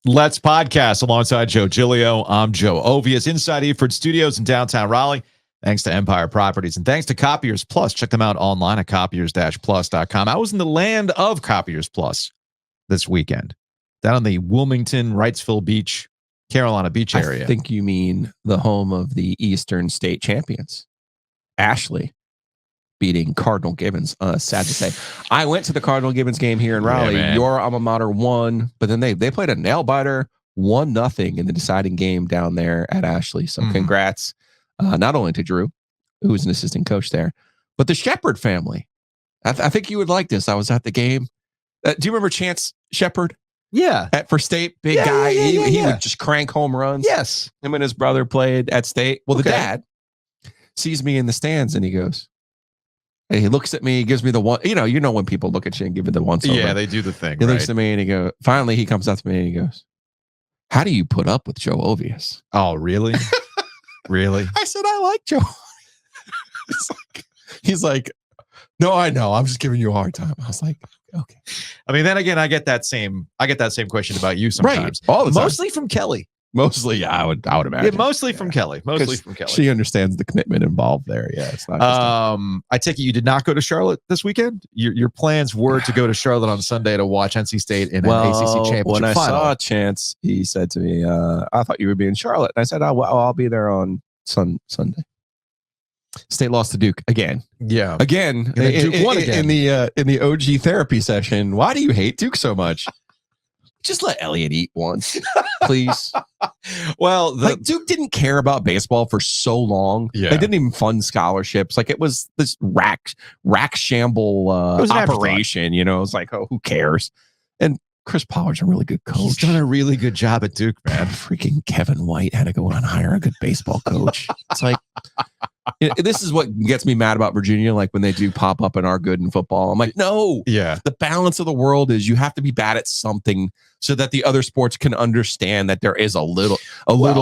Let's Podcast alongside Joe Giglio. I'm Joe Ovius, inside Eford Studios in downtown Raleigh. Thanks to Empire Properties and thanks to Copiers Plus. Check them out online at copiers-plus.com. I was in the land of Copiers Plus this weekend, down on the Wilmington, Wrightsville Beach, Carolina Beach area. I think you mean the home of the Eastern State champions, Ashley, beating Cardinal Gibbons. Sad to say. I went to the Cardinal Gibbons game here in Raleigh. Yeah, your alma mater won, but then they played a nail-biter, 1-0 in the deciding game down there at Ashley. So congrats, not only to Drew, who was an assistant coach there, but the Shepard family. I think you would like this. I was at the game. Do you remember Chance Shepard? Yeah. For State, big guy. He would just crank home runs. Yes. Him and his brother played at State. Well, the dad sees me in the stands and he goes, he looks at me, he gives me the one, you know when people look at you and give you the once over. Yeah, they do the thing. He looks at me and he goes, finally he comes up to me and he goes, how do you put up with Joe Ovius? Oh, really? Really? I said, I like Joe. He's like, no, I know. I'm just giving you a hard time. I was like, okay. I mean, then again, I get that same question about you sometimes. Right. All the time. Mostly from Kelly. Mostly, yeah, I would imagine. Yeah, mostly from Kelly. Mostly from Kelly. She understands the commitment involved there. Yeah, it's not. I take it you did not go to Charlotte this weekend. Your plans were to go to Charlotte on Sunday to watch NC State in an ACC championship when I final. saw Chance, he said to me, "I thought you would be in Charlotte." And I said, "I'll be there on Sunday." State lost to Duke again. Yeah, again. Duke won again in the OG therapy session. Why do you hate Duke so much? Just let Elliott eat once, please. Well, Duke didn't care about baseball for so long. Yeah. They didn't even fund scholarships. Like, it was this rack shamble operation. You know, it's like, oh, who cares? And Chris Pollard's a really good coach. He's done a really good job at Duke, man. Freaking Kevin White had to go out and hire a good baseball coach. It's like, this is what gets me mad about Virginia. Like, when they do pop up and are good in football, I'm like, no. Yeah. The balance of the world is you have to be bad at something so that the other sports can understand that there is a little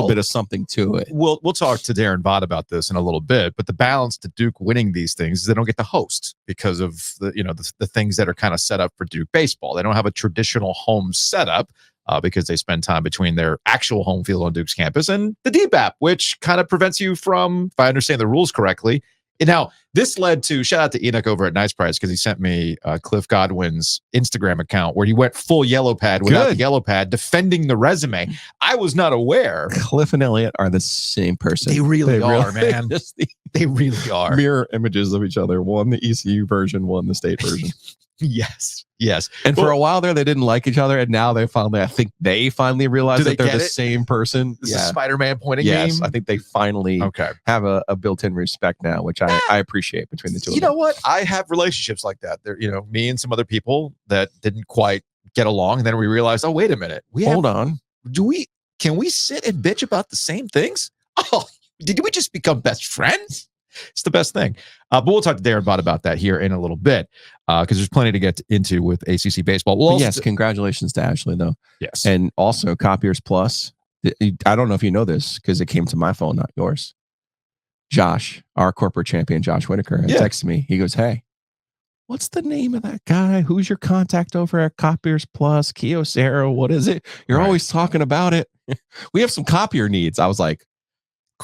bit of something to it. We'll talk to Daron Vaught about this in a little bit, but the balance to Duke winning these things is they don't get to host because of the things that are kind of set up for Duke baseball. They don't have a traditional home setup because they spend time between their actual home field on Duke's campus and the DBAP, which kind of prevents you from, if I understand the rules correctly. And now, this led to, shout out to Enoch over at Nice Price, because he sent me Cliff Godwin's Instagram account where he went full yellow pad without the yellow pad, defending the resume. I was not aware. Cliff and Elliott are the same person. They really are, man. They really are. Mirror images of each other. One the ECU version, one the State version. Yes. And for a while there, they didn't like each other, and now I think they finally realized that they're the same person. This is Spider-Man pointing game. Yes, I think they finally have a built-in respect now, which I appreciate between the two of them. You know what? I have relationships like that. There, me and some other people that didn't quite get along, and then we realized, oh, wait a minute. Hold on. Can we sit and bitch about the same things? Oh, did we just become best friends? It's the best thing. But we'll talk to Daron Vaught about that here in a little bit because there's plenty to get into with ACC baseball. Well, yes, congratulations to Ashley, though. Yes. And also Copiers Plus. I don't know if you know this because it came to my phone, not yours. Josh, our corporate champion, Josh Whitaker, texted me. He goes, hey, what's the name of that guy? Who's your contact over at Copiers Plus? Kyocera, what is it? You're always talking about it. We have some copier needs. I was like,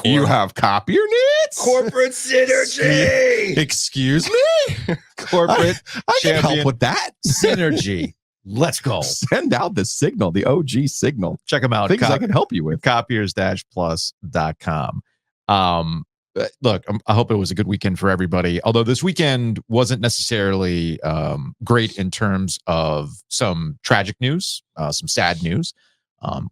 you have copier needs? Corporate synergy. Excuse me? Corporate I can help with that. Synergy. Let's go. Send out the signal, the OG signal. Check them out. Things I can help you with. Copiers-plus.com. Look, I hope it was a good weekend for everybody. Although this weekend wasn't necessarily great in terms of some tragic news, some sad news.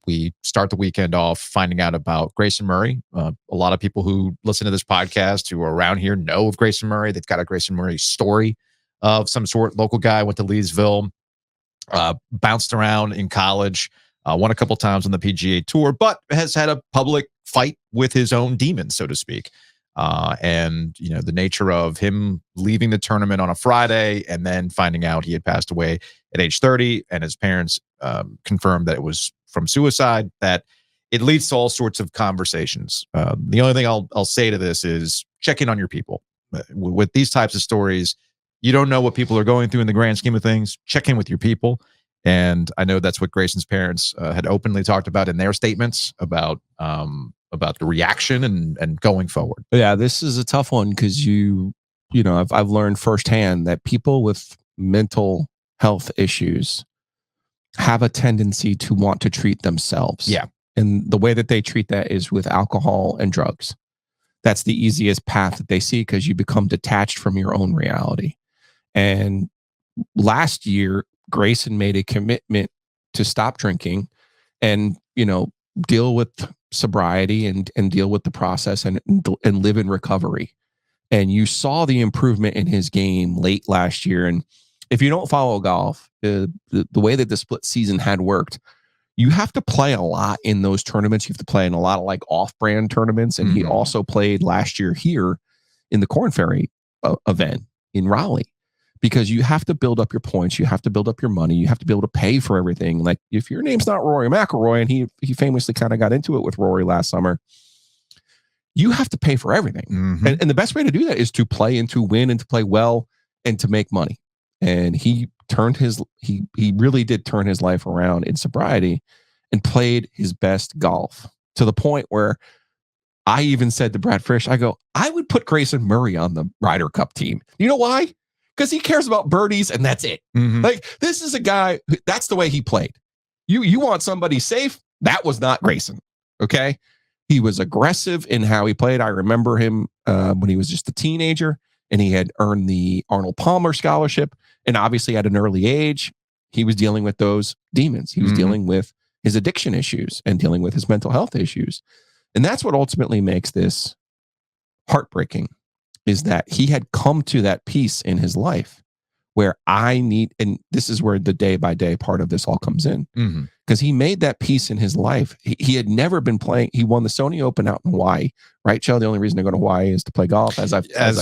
We start the weekend off finding out about Grayson Murray. A lot of people who listen to this podcast who are around here know of Grayson Murray. They've got a Grayson Murray story of some sort. Local guy, went to Leesville, bounced around in college, won a couple times on the PGA Tour, but has had a public fight with his own demons, so to speak. And the nature of him leaving the tournament on a Friday and then finding out he had passed away at age 30, and his parents confirmed that it was from suicide, that it leads to all sorts of conversations. The only thing I'll say to this is check in on your people. With these types of stories, you don't know what people are going through in the grand scheme of things. Check in with your people. And I know that's what Grayson's parents had openly talked about in their statements about the reaction and going forward. Yeah, this is a tough one because I've learned firsthand that people with mental health issues have a tendency to want to treat themselves. Yeah. And the way that they treat that is with alcohol and drugs. That's the easiest path that they see because you become detached from your own reality. And last year, Grayson made a commitment to stop drinking and, deal with sobriety and deal with the process and live in recovery. And you saw the improvement in his game late last year. And if you don't follow golf, the way that the split season had worked, you have to play a lot in those tournaments. You have to play in a lot of like off-brand tournaments. And he also played last year here in the Corn Ferry event in Raleigh, because you have to build up your points. You have to build up your money. You have to be able to pay for everything. Like if your name's not Rory McIlroy, and he famously kind of got into it with Rory last summer, you have to pay for everything. And the best way to do that is to play and to win and to play well and to make money. And he really did turn his life around in sobriety and played his best golf to the point where I even said to Brad Frisch, I would put Grayson Murray on the Ryder Cup team. You know why? Because he cares about birdies and that's it. Like, this is a guy, that's the way he played. You want somebody safe? That was not Grayson. Okay. He was aggressive in how he played. I remember him when he was just a teenager and he had earned the Arnold Palmer scholarship. And obviously at an early age, he was dealing with those demons. He was dealing with his addiction issues and dealing with his mental health issues. And that's what ultimately makes this heartbreaking, is that he had come to that piece in his life where and this is where the day by day part of this all comes in, because he made that piece in his life. He had never been playing. He won the Sony Open out in Hawaii, right, Joe? The only reason to go to Hawaii is to play golf. As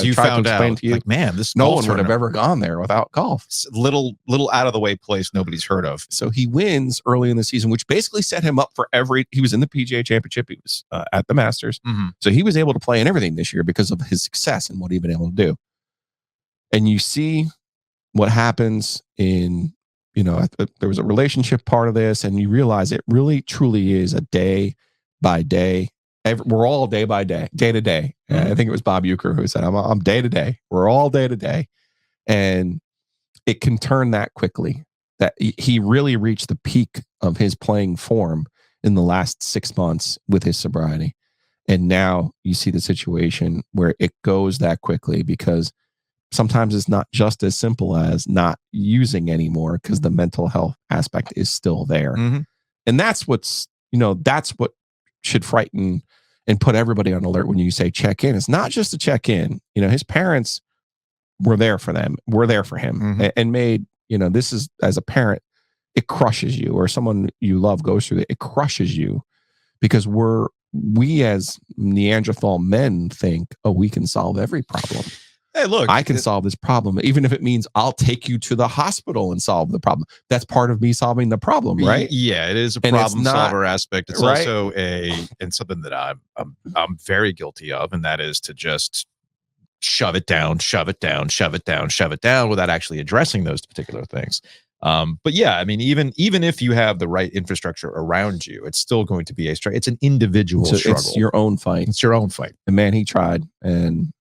you tried found to explain out, to you, like, man, this no one would have ever gone there without golf. It's a little out of the way place nobody's heard of. So he wins early in the season, which basically set him up for he was in the PGA Championship. He was at the Masters. So he was able to play in everything this year because of his success and what he'd been able to do. And you see what happens in, there was a relationship part of this, and you realize it really truly is a day by day. We're all day by day, day to day. I think it was Bob Uecker who said, I'm day to day. We're all day to day. And it can turn that quickly. That he really reached the peak of his playing form in the last 6 months with his sobriety. And now you see the situation where it goes that quickly, because sometimes it's not just as simple as not using anymore, because the mental health aspect is still there. And that's that's what should frighten and put everybody on alert when you say check in. It's not just a check in. His parents were there for them. We're there for him and made, this is, as a parent, it crushes you, or someone you love goes through it. It crushes you because we as Neanderthal men think, oh, we can solve every problem. Hey, look, I can solve this problem, even if it means I'll take you to the hospital and solve the problem. That's part of me solving the problem, right? Yeah, it is a problem solver aspect. It's also and something that I'm very guilty of, and that is to just shove it down without actually addressing those particular things. But yeah, I mean, even if you have the right infrastructure around you, it's still going to be it's an individual struggle. It's your own fight. It's your own fight. And man, he tried, and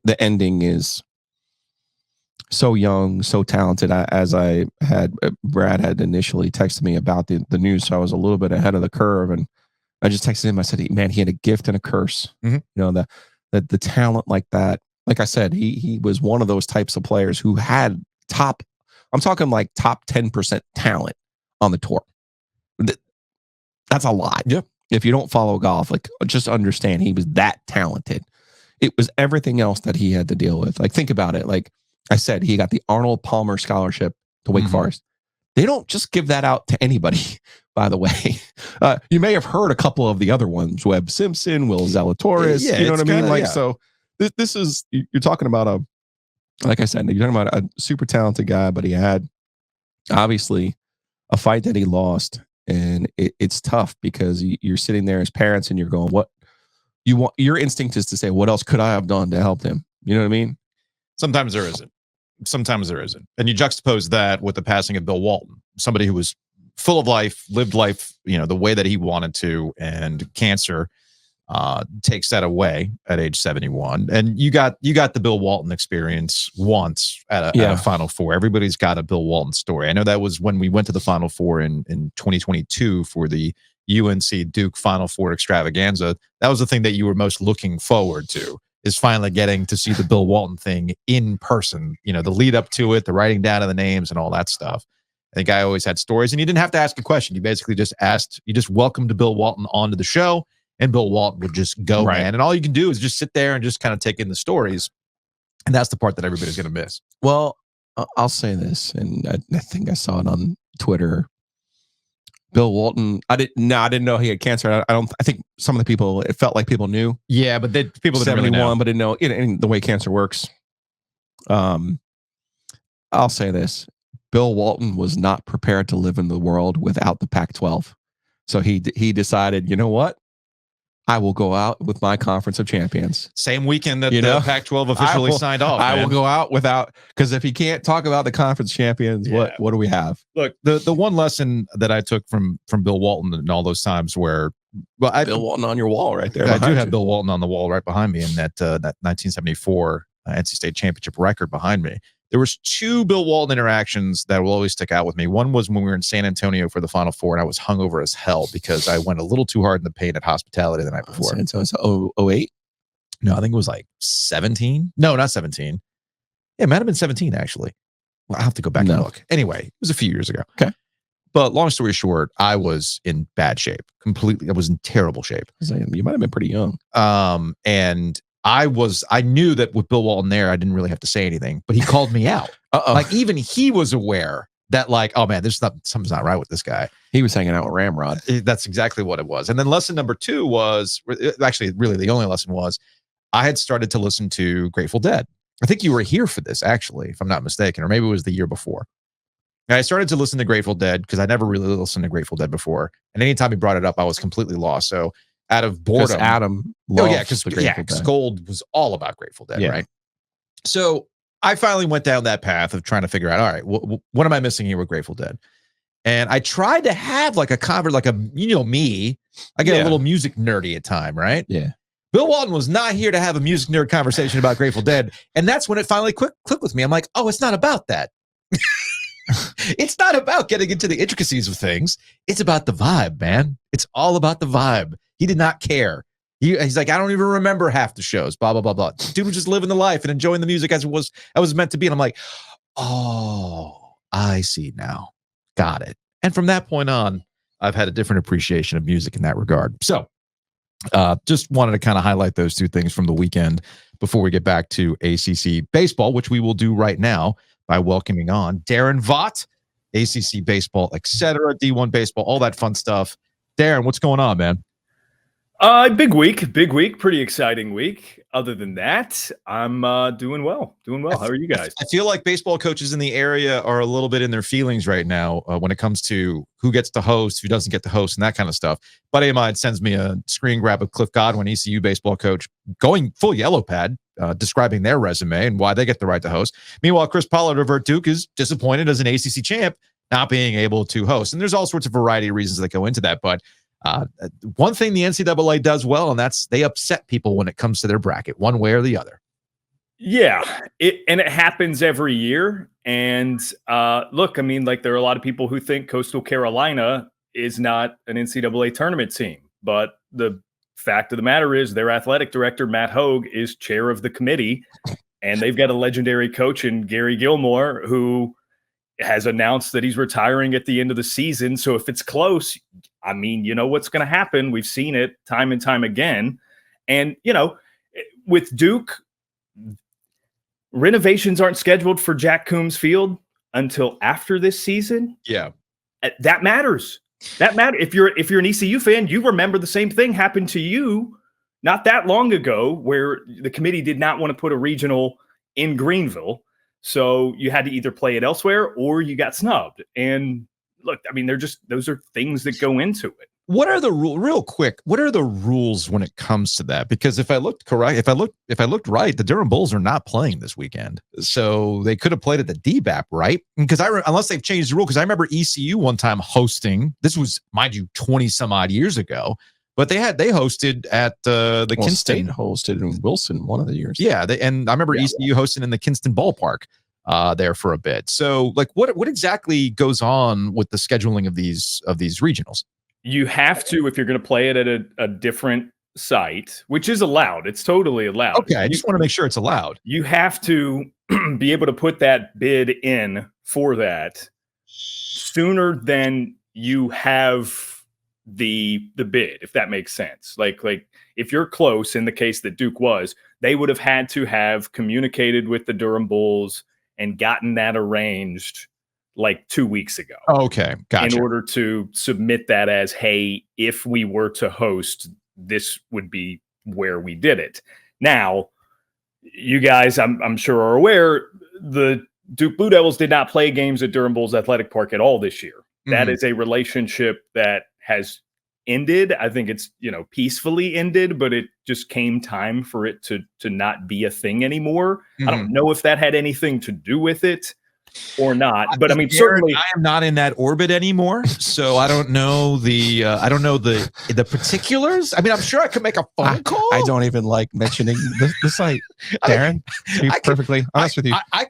the ending is so young, so talented. Brad had initially texted me about the news, so I was a little bit ahead of the curve, and I just texted him. I said, man, he had a gift and a curse. The talent like that. Like I said, he was one of those types of players who had top 10% talent on the tour. That's a lot. Yep. If you don't follow golf, like, just understand he was that talented. It was everything else that he had to deal with. Like, think about it. Like I said, he got the Arnold Palmer scholarship to Wake Forest. They don't just give that out to anybody, by the way. You may have heard a couple of the other ones, Webb Simpson, Will Zalatoris. Yeah, you know what I mean? So this is, you're talking about like I said, you're talking about a super talented guy, but he had obviously a fight that he lost. And it's tough because you're sitting there as parents and you're going, your instinct is to say, what else could I have done to help him? You know what I mean? Sometimes there isn't. sometimes there isn't. And you juxtapose that with the passing of Bill Walton, somebody who was full of life, lived life, the way that he wanted to, and cancer takes that away at age 71. And you got the Bill Walton experience once at a Final Four. Everybody's got a Bill Walton story. I know that was when we went to the Final Four in 2022 for the UNC Duke Final Four extravaganza. That was the thing that you were most looking forward to, is finally getting to see the Bill Walton thing in person. The lead up to it, the writing down of the names and all that stuff. I think I always had stories, and you didn't have to ask a question. You basically just welcomed Bill Walton onto the show, and Bill Walton would just go, man. And all you can do is just sit there and just kind of take in the stories. And that's the part that everybody's going to miss. Well, I'll say this, and I think I saw it on Twitter. Bill Walton, I didn't know he had cancer. I think some of the people, it felt like people knew. Yeah, but people didn't really know. But didn't know the way cancer works. I'll say this. Bill Walton was not prepared to live in the world without the Pac-12. So he decided, you know what? I will go out with my Conference of Champions. Same weekend that the Pac-12 officially signed off. I will go out without, because if he can't talk about the Conference Champions, what do we have? Look, the one lesson that I took from Bill Walton and all those times where, Bill Walton on your wall right there. I do have Bill Walton on the wall right behind me, and that 1974 NC State championship record behind me. There was two Bill Walton interactions that will always stick out with me. One was when we were in San Antonio for the Final Four, and I was hungover as hell because I went a little too hard in the paint at Hospitality the night before. San Antonio, 08? No, I think it was like 17. No, not 17. It might have been 17, actually. Well, I'll have to go back and look. Anyway, it was a few years ago. Okay. But long story short, I was in bad shape. Completely. I was in terrible shape. You might have been pretty young. And I knew that with Bill Walton there, I didn't really have to say anything, but he called me out. Like, even he was aware that, like, oh man, something's not right with this guy. He was hanging out with Ramrod. That's exactly what it was. And then lesson number 2 was, actually really the only lesson was, I had started to listen to Grateful Dead. I think you were here for this, actually, if I'm not mistaken, or maybe it was the year before. And I started to listen to Grateful Dead because I never really listened to Grateful Dead before. And anytime he brought it up, I was completely lost. So out of boredom, Adam, because Gold was all about Grateful Dead, right? So I finally went down that path of trying to figure out, all right, what am I missing here with Grateful Dead? And I tried to have like a me, I get a little music nerdy at time, right? Yeah. Bill Walton was not here to have a music nerd conversation about Grateful Dead, and that's when it finally clicked with me. I'm like, oh, it's not about that. It's not about getting into the intricacies of things. It's about the vibe, man. It's all about the vibe. He did not care. He's like, I don't even remember half the shows, blah, blah, blah, blah. Dude was just living the life and enjoying the music as it was meant to be. And I'm like, oh, I see now. Got it. And from that point on, I've had a different appreciation of music in that regard. So just wanted to kind of highlight those two things from the weekend before we get back to ACC baseball, which we will do right now by welcoming on Daron Vaught, ACC baseball, etc., D1 baseball, all that fun stuff. Daron, what's going on, man? Big week, pretty exciting week. Other than that, I'm doing well. How are you guys? I feel like baseball coaches in the area are a little bit in their feelings right now when it comes to who gets to host, who doesn't get to host, and that kind of stuff. Buddy of mine sends me a screen grab of Cliff Godwin, ECU baseball coach, going full yellow pad, describing their resume and why they get the right to host. Meanwhile, Chris Pollard over at Duke is disappointed as an ACC champ not being able to host. And there's all sorts of variety of reasons that go into that, but one thing the NCAA does well, and that's they upset people when it comes to their bracket, one way or the other. Yeah, it happens every year. And look, I mean, like there are a lot of people who think Coastal Carolina is not an NCAA tournament team, but the fact of the matter is their athletic director, Matt Hogue, is chair of the committee, and they've got a legendary coach in Gary Gilmore who has announced that he's retiring at the end of the season. So if it's close, I mean, you know what's going to happen. We've seen it time and time again. And, with Duke, renovations aren't scheduled for Jack Coombs Field until after this season. Yeah. That matters. If you're an ECU fan, you remember the same thing happened to you not that long ago where the committee did not want to put a regional in Greenville. So you had to either play it elsewhere or you got snubbed. And look, I mean, those are things that go into it. What are the real quick? What are the rules when it comes to that? Because if I looked correct, if I looked right, the Durham Bulls are not playing this weekend, so they could have played at the DBAP, right? Because unless they've changed the rule, because I remember ECU one time hosting. This was, mind you, 20 some odd years ago, but they hosted at the Kinston. State hosted in Wilson one of the years. Yeah, and I remember ECU hosting in the Kinston ballpark there for a bit. So, like, what exactly goes on with the scheduling of these regionals? You have to, if you're going to play it at a different site, which is allowed. It's totally allowed. Okay, I just want to make sure it's allowed. You have to be able to put that bid in for that sooner than you have the bid, if that makes sense. Like if you're close, in the case that Duke was, they would have had to have communicated with the Durham Bulls and gotten that arranged like 2 weeks ago. Okay, gotcha. In order to submit that as, hey, if we were to host, this would be where we did it. Now, you guys, I'm sure are aware, the Duke Blue Devils did not play games at Durham Bulls Athletic Park at all this year. Mm-hmm. That is a relationship that has ended. I think it's, peacefully ended, but it just came time for it to not be a thing anymore. Mm-hmm. I don't know if that had anything to do with it or not, but I mean, certainly I am not in that orbit anymore, so I don't know the particulars. I mean, I'm sure I could make a phone call. I don't even like mentioning the site, Daron. To be perfectly honest with you, I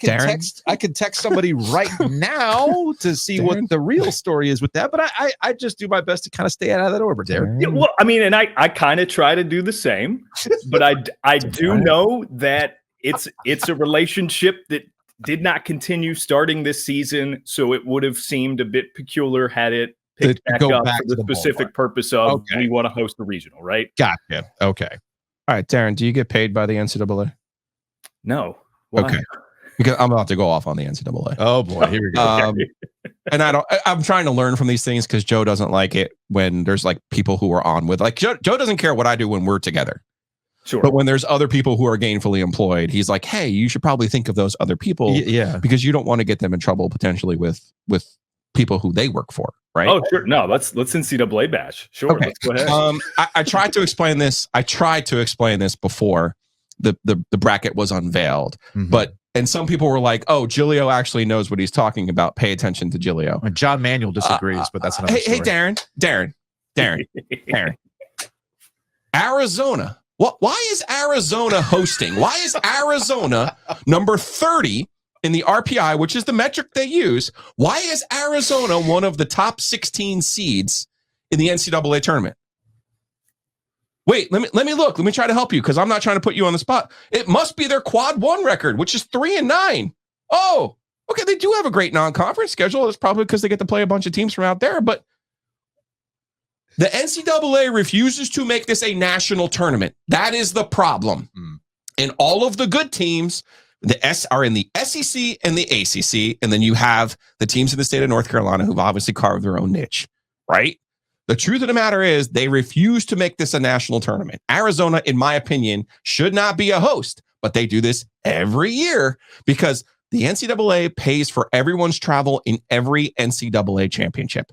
could text somebody right now to see what the real story is with that. But I just do my best to kind of stay out of that orbit, Daron. Yeah, well, I mean, and I kind of try to do the same, but I do know that it's a relationship that did not continue starting this season, so it would have seemed a bit peculiar had it picked back up for the specific purpose of we want to host a regional, right? Gotcha. Okay. All right, Daron, do you get paid by the NCAA? No. Why? Okay. Because I'm about to go off on the NCAA. Oh boy, here we go. And I'm trying to learn from these things because Joe doesn't like it when there's like people who are on with, like, Joe doesn't care what I do when we're together. Sure. But when there's other people who are gainfully employed, he's like, hey, you should probably think of those other people. Yeah. Because you don't want to get them in trouble potentially with people who they work for. Right. Oh, sure. No, let's NCAA bash. Sure. Okay. Let's go ahead. I tried to explain this. Before the bracket was unveiled. Mm-hmm. And some people were like, oh, Giglio actually knows what he's talking about. Pay attention to Giglio. John Manuel disagrees, but that's another story. Hey, Daron. Arizona. Why is Arizona hosting? Why is Arizona number 30 in the RPI, which is the metric they use? Why is Arizona one of the top 16 seeds in the NCAA tournament? Wait, let me look. Let me try to help you because I'm not trying to put you on the spot. It must be their quad 1 record, which is 3-9. Oh, okay. They do have a great non-conference schedule. It's probably because they get to play a bunch of teams from out there, but the NCAA refuses to make this a national tournament. That is the problem. And all of the good teams are in the SEC and the ACC. And then you have the teams in the state of North Carolina who've obviously carved their own niche, right? The truth of the matter is they refuse to make this a national tournament. Arizona, in my opinion, should not be a host, but they do this every year because the NCAA pays for everyone's travel in every NCAA championship.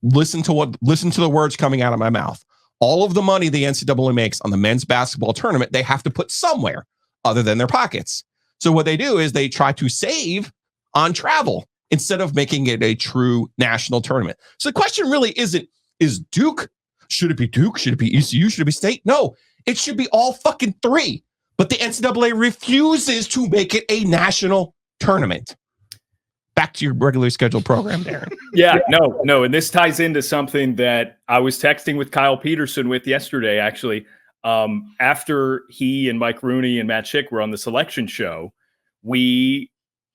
Listen to the words coming out of my mouth. All of the money the NCAA makes on the men's basketball tournament, they have to put somewhere other than their pockets. So what they do is they try to save on travel instead of making it a true national tournament. So the question really isn't, is Duke, should it be Duke? Should it be ECU? Should it be State? No, it should be all fucking 3. But the NCAA refuses to make it a national tournament. Back to your regularly scheduled program, Daron. Yeah, no. And this ties into something that I was texting with Kyle Peterson with yesterday, actually. After he and Mike Rooney and Matt Schick were on the selection show, we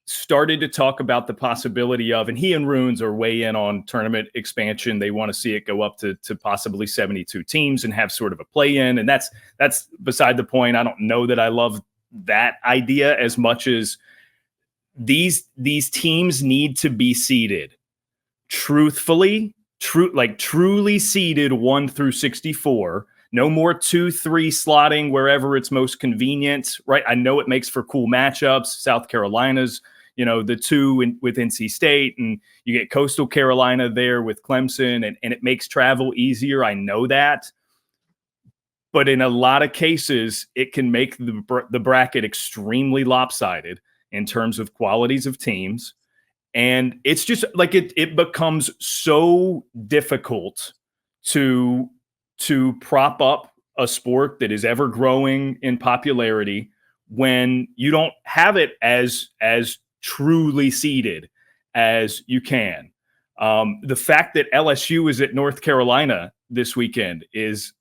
started to talk about the possibility of, and he and Runes are way in on tournament expansion. They want to see it go up to possibly 72 teams and have sort of a play-in. And that's beside the point. I don't know that I love that idea as much as these teams need to be seeded truthfully, truly seeded 1 through 64. No more 2-3 slotting wherever it's most convenient, right? I know it makes for cool matchups. South Carolina's, the two with NC State, and you get Coastal Carolina there with Clemson, and it makes travel easier. I know that. But in a lot of cases, it can make the bracket extremely lopsided in terms of qualities of teams. And it's just like it becomes so difficult to prop up a sport that is ever growing in popularity when you don't have it as truly seeded as you can. The fact that LSU is at North Carolina this weekend is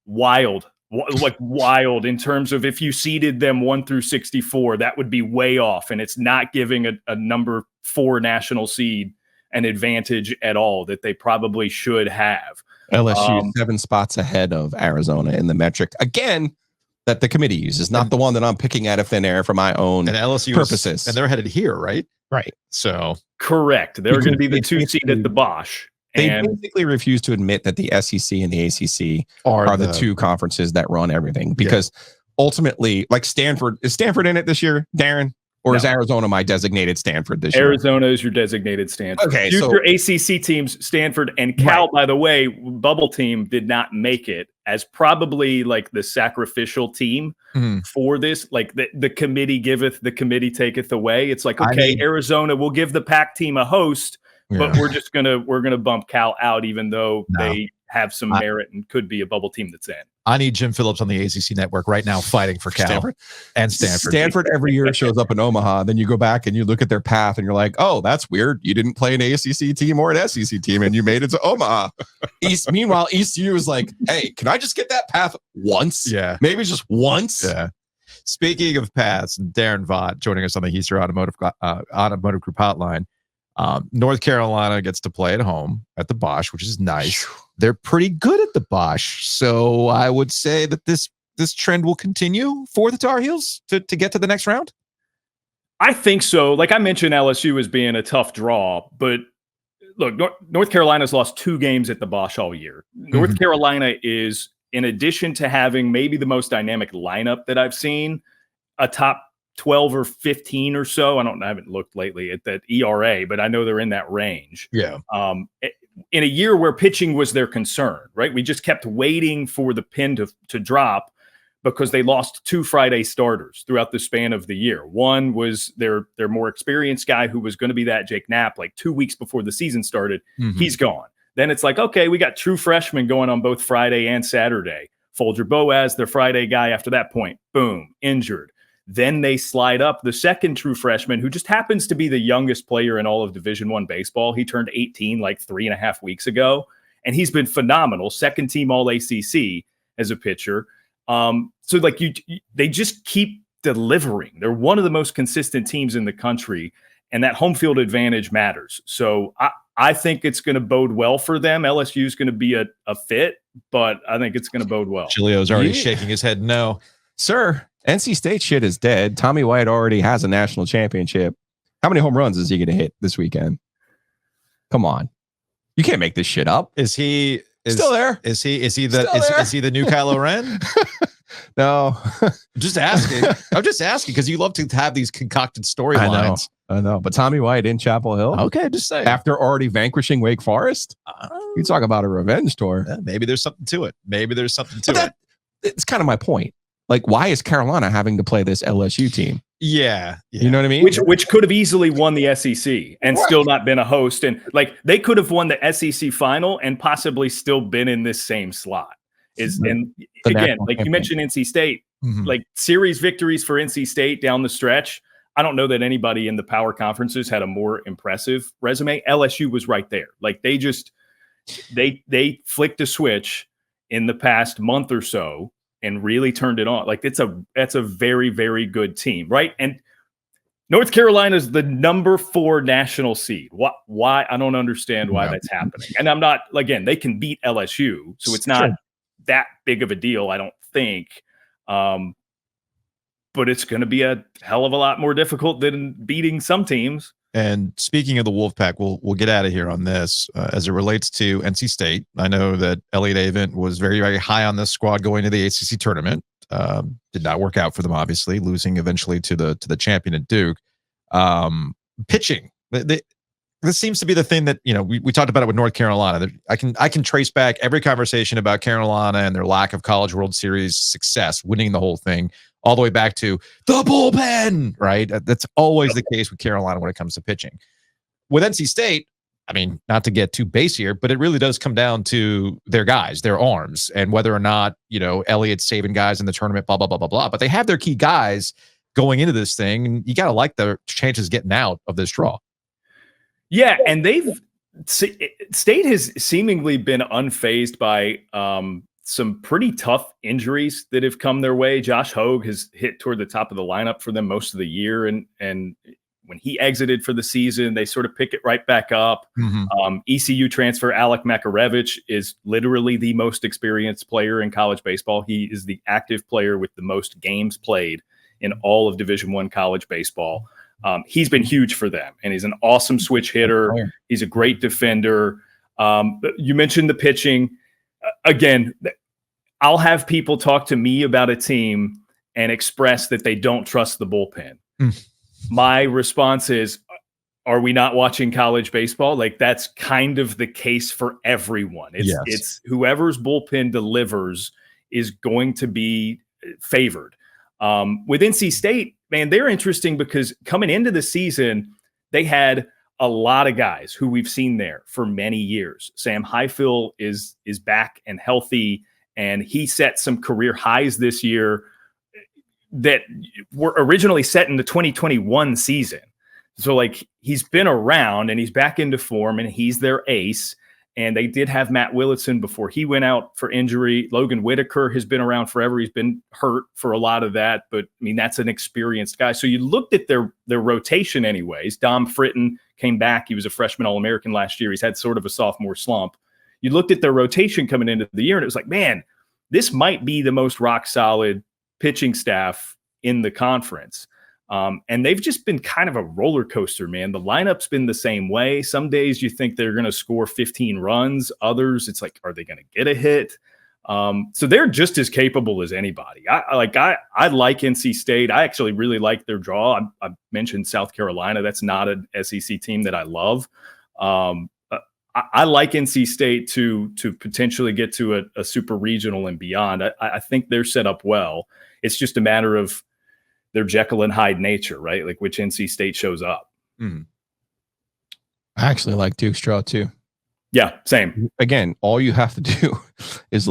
wild in terms of if you seeded them 1 through 64, that would be way off. And it's not giving a number 4 national seed an advantage at all that they probably should have. LSU 7 spots ahead of Arizona in the metric again that the committee uses, not the one that I'm picking out of thin air for my own and LSU purposes. And they're headed here, right? Right. So correct. They're going to be the 2 seed at the Bosch. They basically refuse to admit that the SEC and the ACC are the 2 conferences that run everything, because ultimately, like Stanford, is Stanford in it this year, Daron? Or is Arizona my designated Stanford this year? Arizona is your designated Stanford. Okay, Future ACC teams, Stanford and Cal, by the way, bubble team did not make it as probably like the sacrificial team for this. Like the committee giveth, the committee taketh away. It's like, okay, Arizona will give the Pac team a host, but we're gonna bump Cal out, even though they have some merit and could be a bubble team that's in. I need Jim Phillips on the ACC network right now fighting for Cal and Stanford. Stanford every year shows up in Omaha. Then you go back and you look at their path and you're like, oh, that's weird. You didn't play an ACC team or an SEC team and you made it to Omaha. Meanwhile, ECU is like, hey, can I just get that path once? Yeah. Maybe just once. Yeah. Speaking of paths, Daron Vaught joining us on the Heister Automotive Group hotline. North Carolina gets to play at home at the Bosch, which is nice. They're pretty good at the Bosch, so I would say that this trend will continue for the Tar Heels to get to the next round. I think so. Like I mentioned, LSU as being a tough draw, but look, North Carolina's lost 2 games at the Bosch all year. North Carolina is, in addition to having maybe the most dynamic lineup that I've seen, a top 12 or 15 or so. I haven't looked lately at that ERA, but I know they're in that range. Yeah. In a year where pitching was their concern, right? We just kept waiting for the pin to drop because they lost 2 Friday starters throughout the span of the year. One was their more experienced guy who was going to be that Jake Knapp, like 2 weeks before the season started. He's gone. Then it's like, okay, we got true freshmen going on both Friday and Saturday. Folger Boaz, their Friday guy after that point, boom, injured. Then they slide up the second true freshman, who just happens to be the youngest player in all of Division I baseball. He turned 18 like 3.5 weeks ago, and he's been phenomenal. Second team All ACC as a pitcher. So like they just keep delivering. They're one of the most consistent teams in the country, and that home field advantage matters. So I think it's going to bode well for them. LSU is going to be a fit, but I think it's going to bode well. Chilio's already shaking his head no. Sir, NC State shit is dead. Tommy White already has a national championship. How many home runs is he going to hit this weekend? Come on. You can't make this shit up. Is he still there? Is he the new Kylo Ren? No. I'm just asking because you love to have these concocted storylines. I know. But Tommy White in Chapel Hill. Okay, just say. After already vanquishing Wake Forest, you talk about a revenge tour. Yeah, maybe there's something to it. It's kind of my point. Like, why is Carolina having to play this LSU team? Yeah. You know what I mean? Which could have easily won the SEC and still not been a host. And like they could have won the SEC final and possibly still been in this same slot. And again, like you mentioned NC State, like series victories for NC State down the stretch. I don't know that anybody in the power conferences had a more impressive resume. LSU was right there. Like they flicked a switch in the past month or so and really turned it on. Like that's a very, very good team, right? And North Carolina is the number 4 national seed. Why? I don't understand why that's happening. And I'm not, again, they can beat LSU, so it's not that big of a deal, I don't think. But it's going to be a hell of a lot more difficult than beating some teams. And speaking of the Wolfpack, we'll get out of here on this as it relates to NC State. I know that Elliot Avent was very, very high on this squad going to the ACC tournament. Did not work out for them, obviously, losing eventually to the champion at Duke. Pitching. This seems to be the thing that, we talked about it with North Carolina. I can trace back every conversation about Carolina and their lack of College World Series success, winning the whole thing, all the way back to the bullpen, right? That's always the case with Carolina when it comes to pitching. With NC State, I mean, not to get too base here, but it really does come down to their guys, their arms, and whether or not, Elliott's saving guys in the tournament, blah, blah, blah, blah, blah. But they have their key guys going into this thing, and you got to like their chances getting out of this draw. Yeah, and State has seemingly been unfazed by some pretty tough injuries that have come their way. Josh Hogue has hit toward the top of the lineup for them most of the year, and when he exited for the season, they sort of pick it right back up. Mm-hmm. ECU transfer Alec Makarevich is literally the most experienced player in college baseball. He is the active player with the most games played in all of Division I college baseball. He's been huge for them, and he's an awesome switch hitter. He's a great defender. You mentioned the pitching. Again, I'll have people talk to me about a team and express that they don't trust the bullpen. My response is, are we not watching college baseball? Like, that's kind of the case for everyone. It's whoever's bullpen delivers is going to be favored. With NC State, man, they're interesting because coming into the season, they had a lot of guys who we've seen there for many years. Sam Highfill is back and healthy, and he set some career highs this year that were originally set in the 2021 season. So, like, he's been around and he's back into form, and he's their ace. And they did have Matt Willitson before he went out for injury. Logan Whitaker has been around forever. He's been hurt for a lot of that, but I mean, that's an experienced guy. So you looked at their rotation anyways. Dom Fritton came back. He was a freshman All-American last year. He's had sort of a sophomore slump. You looked at their rotation coming into the year, and it was like, man, this might be the most rock solid pitching staff in the conference. And they've just been kind of a roller coaster, man. The lineup's been the same way. Some days you think they're going to score 15 runs. Others, it's like, are they going to get a hit? So they're just as capable as anybody. I like NC State. I actually really like their draw. I mentioned South Carolina. That's not an SEC team that I love. I like NC State to potentially get to a super regional and beyond. I think they're set up well. It's just a matter of their Jekyll and Hyde nature, right? Like which NC State shows up. I actually like Duke's draw too. Yeah, same. Again, all you have to do is,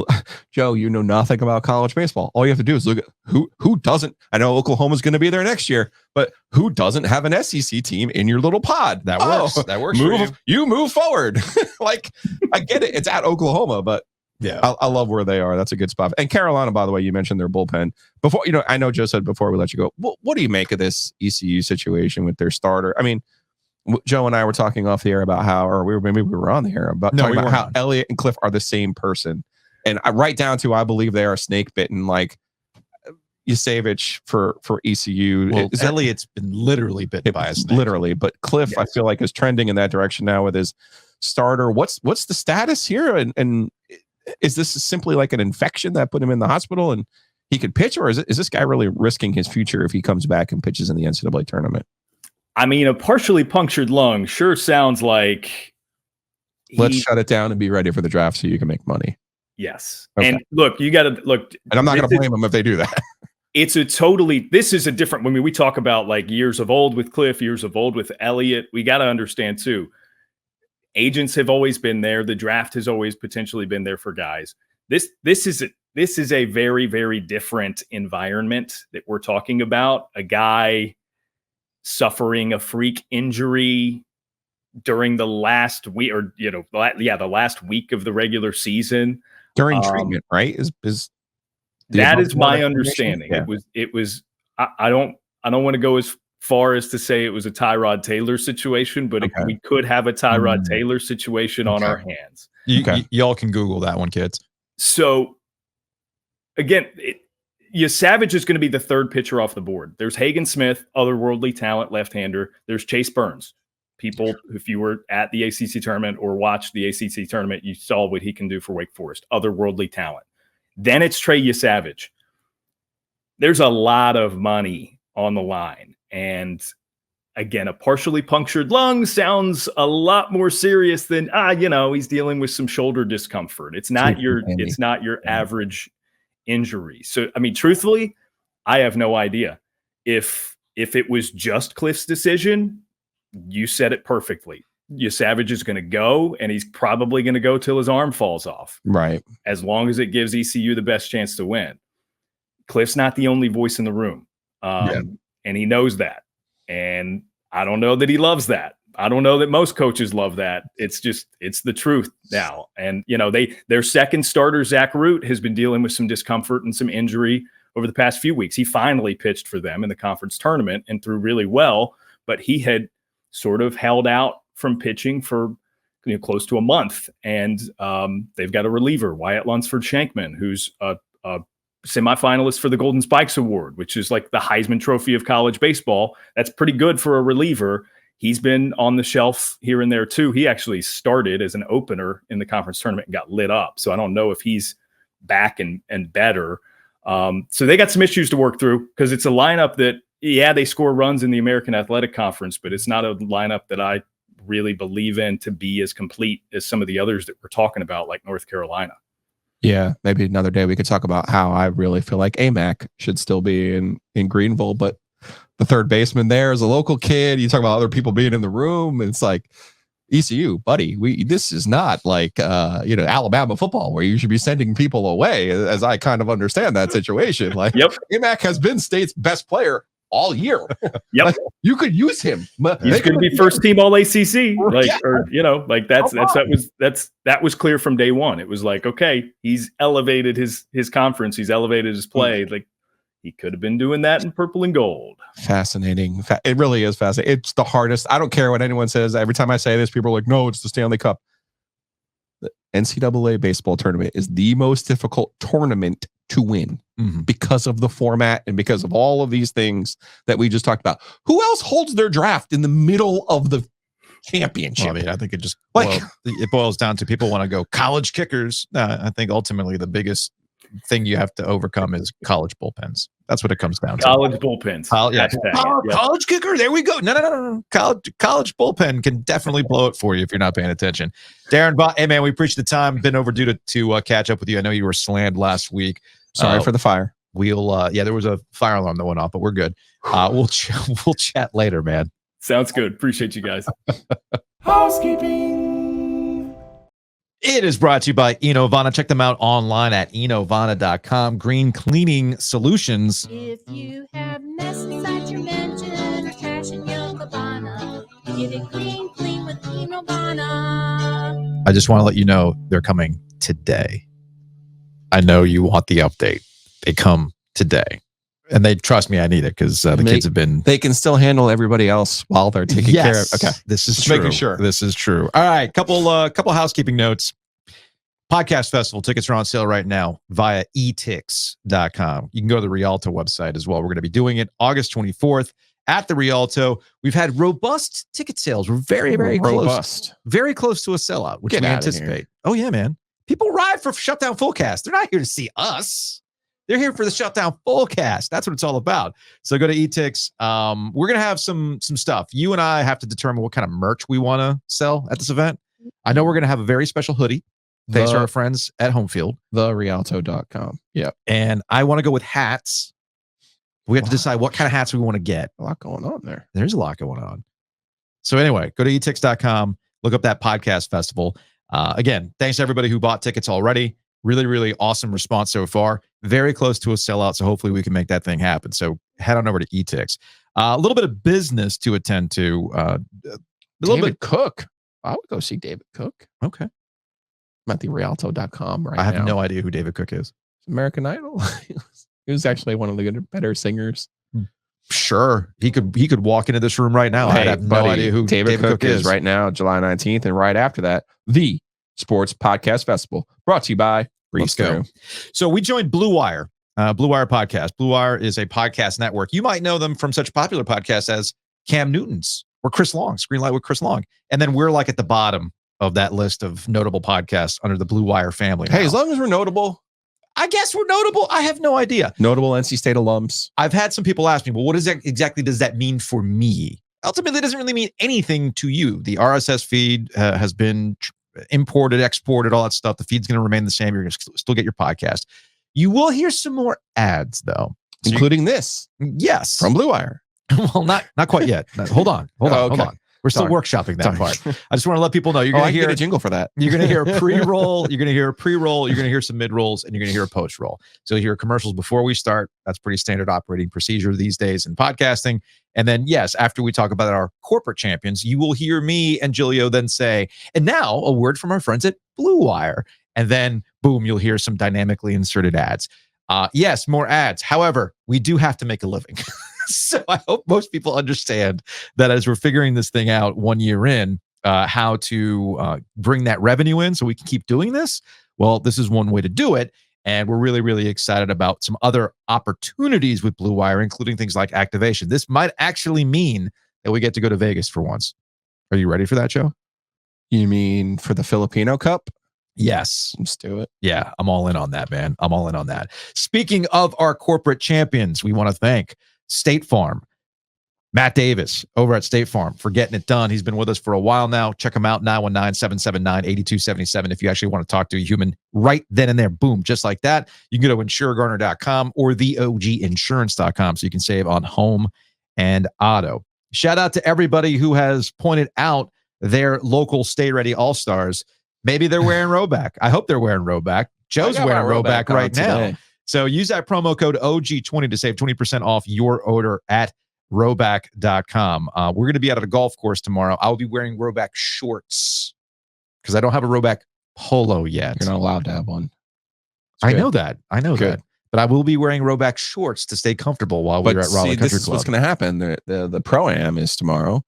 Joe, you know nothing about college baseball. All you have to do is look at who doesn't. I know Oklahoma's going to be there next year, but who doesn't have an SEC team in your little pod? That works. That works. You move forward. Like, I get it. It's at Oklahoma, but yeah, I love where they are. That's a good spot. And Carolina, by the way, you mentioned their bullpen before. I know Joe said before we let you go. What do you make of this ECU situation with their starter? I mean, Joe and I were talking off the air about how, or maybe we were on the air about talking about how Elliott and Cliff are the same person, and right down to I believe they are snake bitten, like Yusevich for ECU. Well, Elliott's been literally bitten by a snake, literally, but Cliff, yes, I feel like is trending in that direction now with his starter. What's the status here, and is this simply like an infection that put him in the hospital and he could pitch, or is this guy really risking his future if he comes back and pitches in the NCAA tournament? I mean, a partially punctured lung sure sounds like. Let's shut it down and be ready for the draft so you can make money. Yes. Okay. And look, you got to look. And I'm not going to blame them if they do that. This is a different, when we talk about like years of old with Cliff, years of old with Elliott, we got to understand too, agents have always been there. The draft has always potentially been there for guys. This is a very, very different environment that we're talking about. A guy suffering a freak injury during the last week, or the last week of the regular season during treatment, right? Is that is my understanding. Yeah. It was. I don't want to go as far as to say it was a Tyrod Taylor situation, but we could have a Tyrod Taylor situation on our hands. Y'all can Google that one, kids. So again, Savage is going to be the third pitcher off the board. There's Hagen Smith, otherworldly talent, left-hander. There's Chase Burns. People, if you were at the ACC tournament or watched the ACC tournament, you saw what he can do for Wake Forest, otherworldly talent. Then it's Trey Savage. There's a lot of money on the line. And Again, a partially punctured lung sounds a lot more serious than he's dealing with some shoulder discomfort. It's not your average injury. So, I mean, truthfully, I have no idea. If it was just Cliff's decision, you said it perfectly. Savage is going to go, and he's probably going to go till his arm falls off. Right. As long as it gives ECU the best chance to win. Cliff's not the only voice in the room. And he knows that. And I don't know that he loves that. I don't know that most coaches love that. It's the truth now. And, their second starter, Zach Root, has been dealing with some discomfort and some injury over the past few weeks. He finally pitched for them in the conference tournament and threw really well, but he had sort of held out from pitching for close to a month. And they've got a reliever, Wyatt Lunsford-Shankman, who's a semifinalist for the Golden Spikes Award, which is like the Heisman Trophy of college baseball. That's pretty good for a reliever. He's been on the shelf here and there too. He actually started as an opener in the conference tournament and got lit up. So I don't know if he's back and better. So they got some issues to work through because it's a lineup that, they score runs in the American Athletic Conference, but it's not a lineup that I really believe in to be as complete as some of the others that we're talking about, like North Carolina. Yeah, maybe another day we could talk about how I really feel like AMAC should still be in Greenville, but the third baseman there is a local kid. You talk about other people being in the room. And it's like, ECU, buddy, this is not like, Alabama football where you should be sending people away, as I kind of understand that situation. Like, AMAC has been state's best player all year. Yep. Like, you could use him. He's going to be first team all ACC. That was clear from day one. It was like, okay, he's elevated his conference. He's elevated his play. Like, he could have been doing that in purple and gold. Fascinating. It really is fascinating. It's the hardest. I don't care what anyone says. Every time I say this, people are like, no, it's the Stanley Cup. The NCAA baseball tournament is the most difficult tournament to win because of the format and because of all of these things that we just talked about. Who else holds their draft in the middle of the championship? Well, I mean, I think it just it boils down to people want to go college kickers. I think ultimately the biggest thing you have to overcome is college bullpens. That's what it comes down to. College bullpens. College kicker. There we go. No. College bullpen can definitely blow it for you if you're not paying attention. Daron, Vaught, hey man, we appreciate the time. Been overdue to catch up with you. I know you were slammed last week. Sorry for the fire. We'll there was a fire alarm that went off, but we're good. We'll chat later, man. Sounds good. Appreciate you guys. Housekeeping. It is brought to you by Enovana. Check them out online at enovana.com. Green cleaning solutions. If you have mess inside your engine, trash in your cabana, get it clean with Enovana. I just want to let you know they're coming today. I know you want the update. They come today. And they trust me, I need it because the kids have been. They can still handle everybody else while they're taking care of. Okay, this is just true. Making sure This is true. All right, couple housekeeping notes. Podcast Festival tickets are on sale right now via etix.com. You can go to the Rialto website as well. We're going to be doing it August 24th at the Rialto. We've had robust ticket sales. We're very, very close. Very close to a sellout, which we anticipate. Oh yeah, man. People ride for Shutdown Fullcast. They're not here to see us. They're here for the Shutdown Fullcast. That's what it's all about. So go to etix. We're going to have some stuff. You and I have to determine what kind of merch we want to sell at this event. I know we're going to have a very special hoodie. Thanks to our friends at Homefield. TheRialto.com. Yeah. And I want to go with hats. We have to decide what kind of hats we want to get. A lot going on there. There's a lot going on. So anyway, go to etix.com. Look up that podcast festival. Again, thanks to everybody who bought tickets already. Really, really awesome response so far. Very close to a sellout, so hopefully we can make that thing happen. So head on over to etix. A little bit of business to attend to. David Cook. I would go see David Cook. Okay. I'm at TheRialto.com right now. I have no idea who David Cook is. American Idol. He was actually one of the better singers. Sure. He could walk into this room right now. Hey, I have no idea who David Cook is right now, July 19th. And right after that, the Sports Podcast Festival, brought to you by Let's go. So we joined Blue Wire, Blue Wire Podcast. Blue Wire is a podcast network. You might know them from such popular podcasts as Cam Newton's or Chris Long, Screenlight with Chris Long. And then we're like at the bottom of that list of notable podcasts under the Blue Wire family. Hey, as long as we're notable. I guess we're notable. I have no idea. Notable NC State alums. I've had some people ask me, well, what exactly does that mean for me? ultimately doesn't really mean anything to you. The RSS feed has been imported, exported, all that stuff. The feed's going to remain the same. You're going to still get your podcast. You will hear some more ads, though. Including this. Yes. From Blue Wire. Well, not quite yet. Hold on. We're still workshopping that part. I just want to let people know you're going to hear a jingle for that. You're going to hear a pre-roll. You're going to hear a pre-roll. You're going to hear some mid-rolls, and you're going to hear a post-roll. So you hear commercials before we start. That's pretty standard operating procedure these days in podcasting. And then, yes, after we talk about our corporate champions, you will hear me and Giulio then say, and now a word from our friends at Blue Wire. And then, boom, you'll hear some dynamically inserted ads. Yes, more ads. However, we do have to make a living. So I hope most people understand that as we're figuring this thing out 1 year in, how to bring that revenue in so we can keep doing this. Well, this is one way to do it. And we're really, really excited about some other opportunities with Blue Wire, including things like activation. This might actually mean that we get to go to Vegas for once. Are you ready for that, Joe? You mean for the Filipino Cup? Yes. Let's do it. Yeah, I'm all in on that, man. I'm all in on that. Speaking of our corporate champions, we want to thank State Farm. Matt Davis over at State Farm for getting it done. He's been with us for a while now. Check him out, 919-779-8277 if you actually want to talk to a human right then and there. Boom, just like that. You can go to insuregarner.com or theoginsurance.com so you can save on home and auto. Shout out to everybody who has pointed out their local Stay Ready All-Stars. Maybe they're wearing Rowback. I hope they're wearing Rowback. Joe's wearing Rowback right now. So use that promo code OG20 to save 20% off your order at rowback.com. We're going to be out at a golf course tomorrow. I'll be wearing Rowback shorts because I don't have a Rowback polo yet. You're not allowed to have one. I know that. But I will be wearing Rowback shorts to stay comfortable while we're at Raleigh Country Club. This is what's going to happen. The Pro-Am is tomorrow,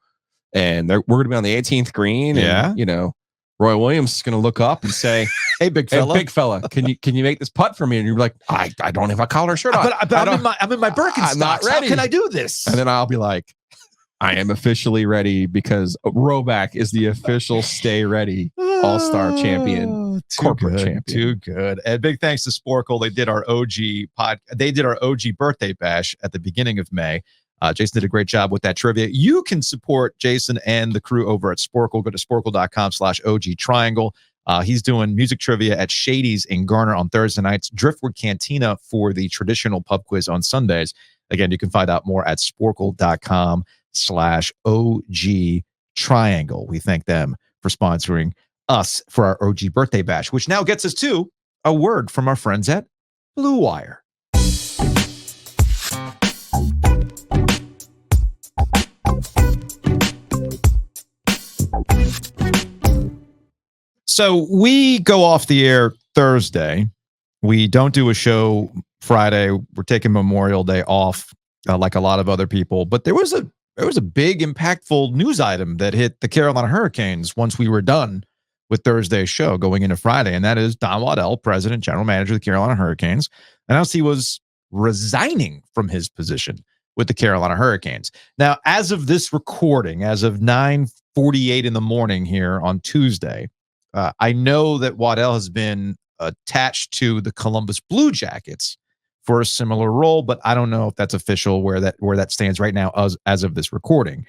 and we're going to be on the 18th green. Yeah. And, Roy Williams is going to look up and say, Hey, big fella, can you make this putt for me? And you're like, I don't have a collar shirt on. But I'm in my Birkenstocks. I'm not ready. How can I do this? And then I'll be like, I am officially ready because Rowback is the official Stay Ready All-Star champion, corporate champion. Too good. And big thanks to Sporkle. They did our OG birthday bash at the beginning of May. Jason did a great job with that trivia. You can support Jason and the crew over at Sporkle. Go to sporkle.com/OG Triangle. He's doing music trivia at Shady's in Garner on Thursday nights, Driftwood Cantina for the traditional pub quiz on Sundays. Again, you can find out more at sporkle.com/OG Triangle. We thank them for sponsoring us for our OG birthday bash, which now gets us to a word from our friends at Blue Wire. So we go off the air Thursday. We don't do a show Friday. We're taking Memorial Day off, like a lot of other people. But there was a big, impactful news item that hit the Carolina Hurricanes once we were done with Thursday's show going into Friday, and that is Don Waddell, president, general manager of the Carolina Hurricanes, announced he was resigning from his position with the Carolina Hurricanes. Now, as of this recording, as of 9:48 in the morning here on Tuesday, I know that Waddell has been attached to the Columbus Blue Jackets for a similar role, but I don't know if that's official where that stands right now as of this recording.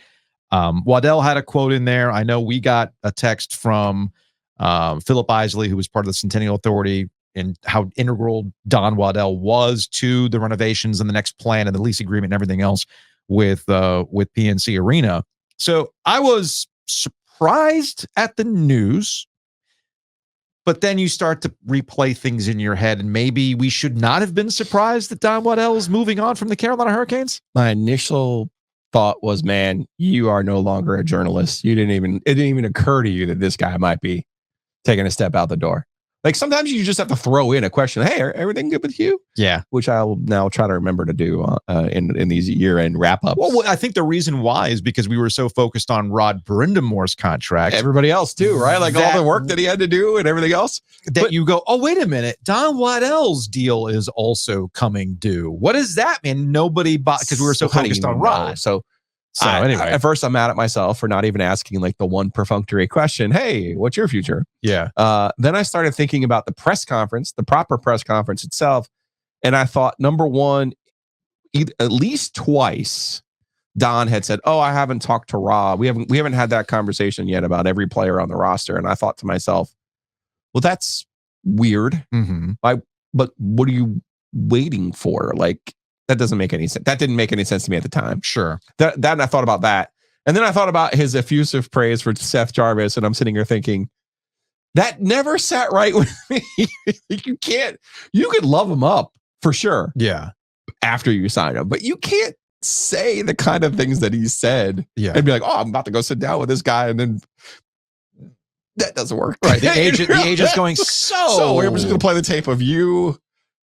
Waddell had a quote in there. I know we got a text from Philip Isley, who was part of the Centennial Authority, and how integral Don Waddell was to the renovations and the next plan and the lease agreement and everything else with PNC Arena. So I was surprised at the news. But then you start to replay things in your head, and maybe we should not have been surprised that Don Waddell is moving on from the Carolina Hurricanes. My initial thought was, man, you are no longer a journalist. It didn't even occur to you that this guy might be taking a step out the door. Like sometimes you just have to throw in a question. Hey, everything good with you? Yeah. Which I will now try to remember to do in these year-end wrap-ups. Well, I think the reason why is because we were so focused on Rod Brindamore's contract. Everybody else too, right? Like all the work that he had to do and everything else. But you go, oh, wait a minute. Don Waddell's deal is also coming due. What does that mean? Nobody bought because we were so focused on Rod. So anyway, at first I'm mad at myself for not even asking like the one perfunctory question. Hey, what's your future? Yeah. Then I started thinking about the press conference, the proper press conference itself. And I thought, number one, at least twice, Don had said, "Oh, I haven't talked to Rob. We haven't had that conversation yet about every player on the roster." And I thought to myself, "Well, that's weird. But what are you waiting for? Like, that doesn't make any sense. That didn't make any sense to me at the time." Sure. That and I thought about that, and then I thought about his effusive praise for Seth Jarvis, and I'm sitting here thinking, that never sat right with me. You could love him up for sure. Yeah. After you sign him, but you can't say the kind of things that he said and be like, "Oh, I'm about to go sit down with this guy," and then that doesn't work. Right. The agent's going, so we're just going to play the tape of you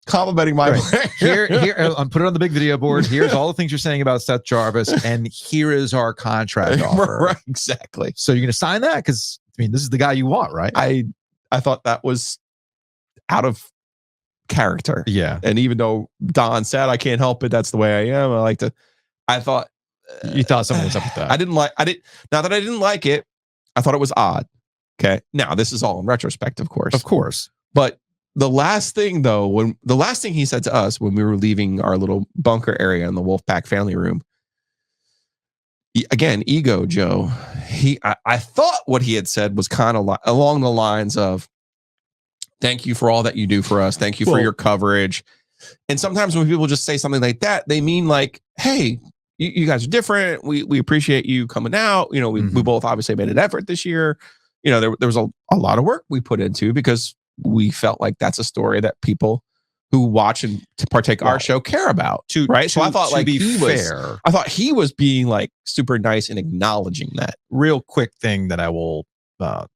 complimenting my player. Here, I'm put it on the big video board. Here's all the things you're saying about Seth Jarvis, and here is our contract offer. Right, exactly. So you're going to sign that? Because, I mean, this is the guy you want, right? I thought that was out of character. Yeah. And even though Don said, "I can't help it, that's the way I am," I thought you thought something was up with that. Not that I didn't like it. I thought it was odd. Okay. Now, this is all in retrospect, of course. Of course. But the last thing he said to us when we were leaving our little bunker area in the Wolfpack family room, again, ego Joe, I thought what he had said was kind of along the lines of, "Thank you for all that you do for us. Thank you for your coverage." And sometimes when people just say something like that, they mean like, "Hey, you guys are different. We appreciate you coming out. You know, we both obviously made an effort this year. You know, there was a lot of work we put into because we felt like that's a story that people who watch and partake our show care about." Right. So I thought, like, I thought he was being like super nice and acknowledging that. Real quick thing that I will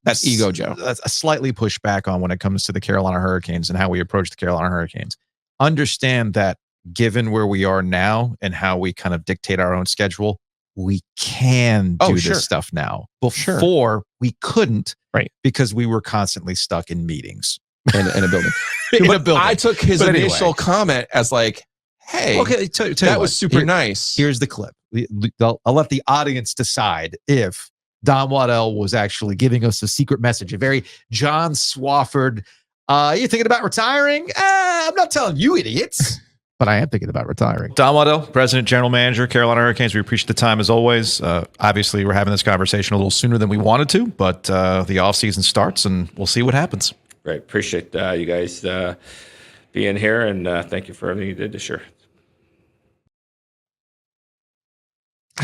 that's ego Joe. That's a slightly push back on when it comes to the Carolina Hurricanes and how we approach the Carolina Hurricanes. Understand that given where we are now and how we kind of dictate our own schedule, we can do this stuff now. Before we couldn't, right? Because we were constantly stuck in meetings in a building. I took his initial comment as like, "Hey, okay, that was super nice." Here's the clip. I'll let the audience decide if Don Waddell was actually giving us a secret message, a very John Swafford, "You thinking about retiring? I'm not telling you idiots, but I am thinking about retiring." Don Waddell, President, General Manager, Carolina Hurricanes. We appreciate the time as always. Obviously, we're having this conversation a little sooner than we wanted to, but the offseason starts and we'll see what happens. Great. Appreciate you guys being here, and thank you for everything you did this year.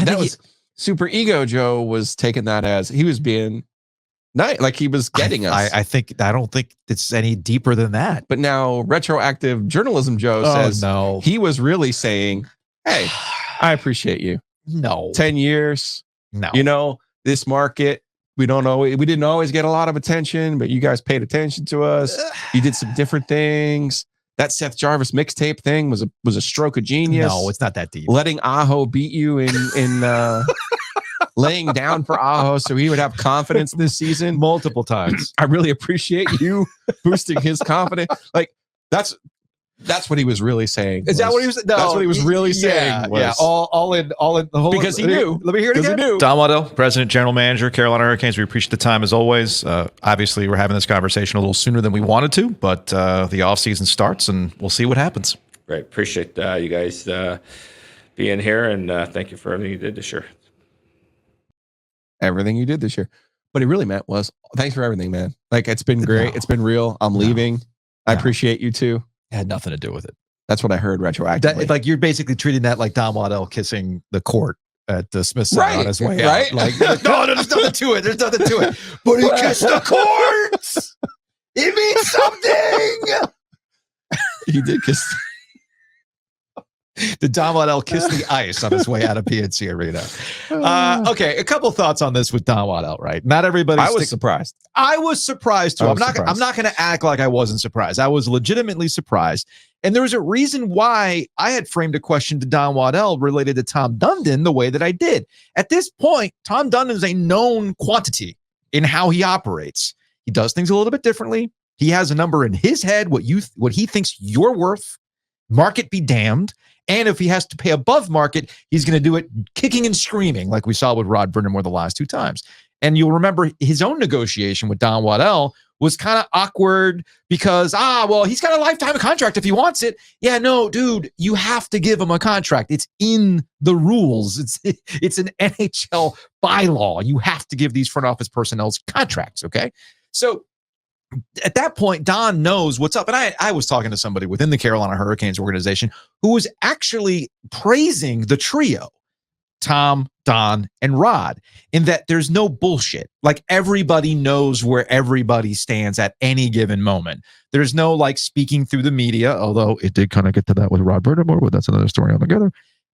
That was super ego Joe was taking that as he was being nice, like he was getting us. I don't think it's any deeper than that. But now retroactive journalism Joe says no. He was really saying, "Hey, I appreciate you. No. 10 years. No. You know, this market, we didn't always get a lot of attention, but you guys paid attention to us. You did some different things. That Seth Jarvis mixtape thing was a stroke of genius. No, it's not that deep. Letting Aho beat you in laying down for Aho so he would have confidence this season multiple times. I really appreciate you boosting his confidence." Like that's what he was really saying. Is that what he was? No, that's what he was really saying. Yeah, all in the whole. Because he knew. Let me hear it again. He knew. Don Waddell, President, General Manager, Carolina Hurricanes. We appreciate the time as always. Obviously, we're having this conversation a little sooner than we wanted to, but the offseason starts and we'll see what happens. Great. Appreciate you guys being here, and thank you for everything you did this year. Everything you did this year. What he really meant was, "Thanks for everything, man. Like, it's been great. It's been real. I'm leaving. I appreciate you too." It had nothing to do with it. That's what I heard retroactively. Like, you're basically treating that like Don Waddell kissing the court at the Smith Center on his way out. Right? Like, no, there's nothing to it. There's nothing to it. But he kissed the court. It means something. He did kiss. Did Don Waddell kiss the ice on his way out of PNC Arena? Okay, a couple thoughts on this with Don Waddell, right? Not everybody. I was surprised. I was surprised too. I'm not going to act like I wasn't surprised. I was legitimately surprised. And there was a reason why I had framed a question to Don Waddell related to Tom Dundon the way that I did. At this point, Tom Dundon is a known quantity in how he operates. He does things a little bit differently. He has a number in his head, what he thinks you're worth. Market be damned. And if he has to pay above market, he's going to do it kicking and screaming like we saw with Rod Brindamore the last two times. And you'll remember his own negotiation with Don Waddell was kind of awkward because, well, he's got a lifetime contract if he wants it. Yeah, no, dude, you have to give him a contract. It's in the rules. It's an NHL bylaw. You have to give these front office personnel's contracts, okay? So at that point, Don knows what's up. And I was talking to somebody within the Carolina Hurricanes organization who was actually praising the trio, Tom, Don, and Rod, in that there's no bullshit. Like, everybody knows where everybody stands at any given moment. There's no like speaking through the media, although it did kind of get to that with Rod Brindamore, but that's another story altogether.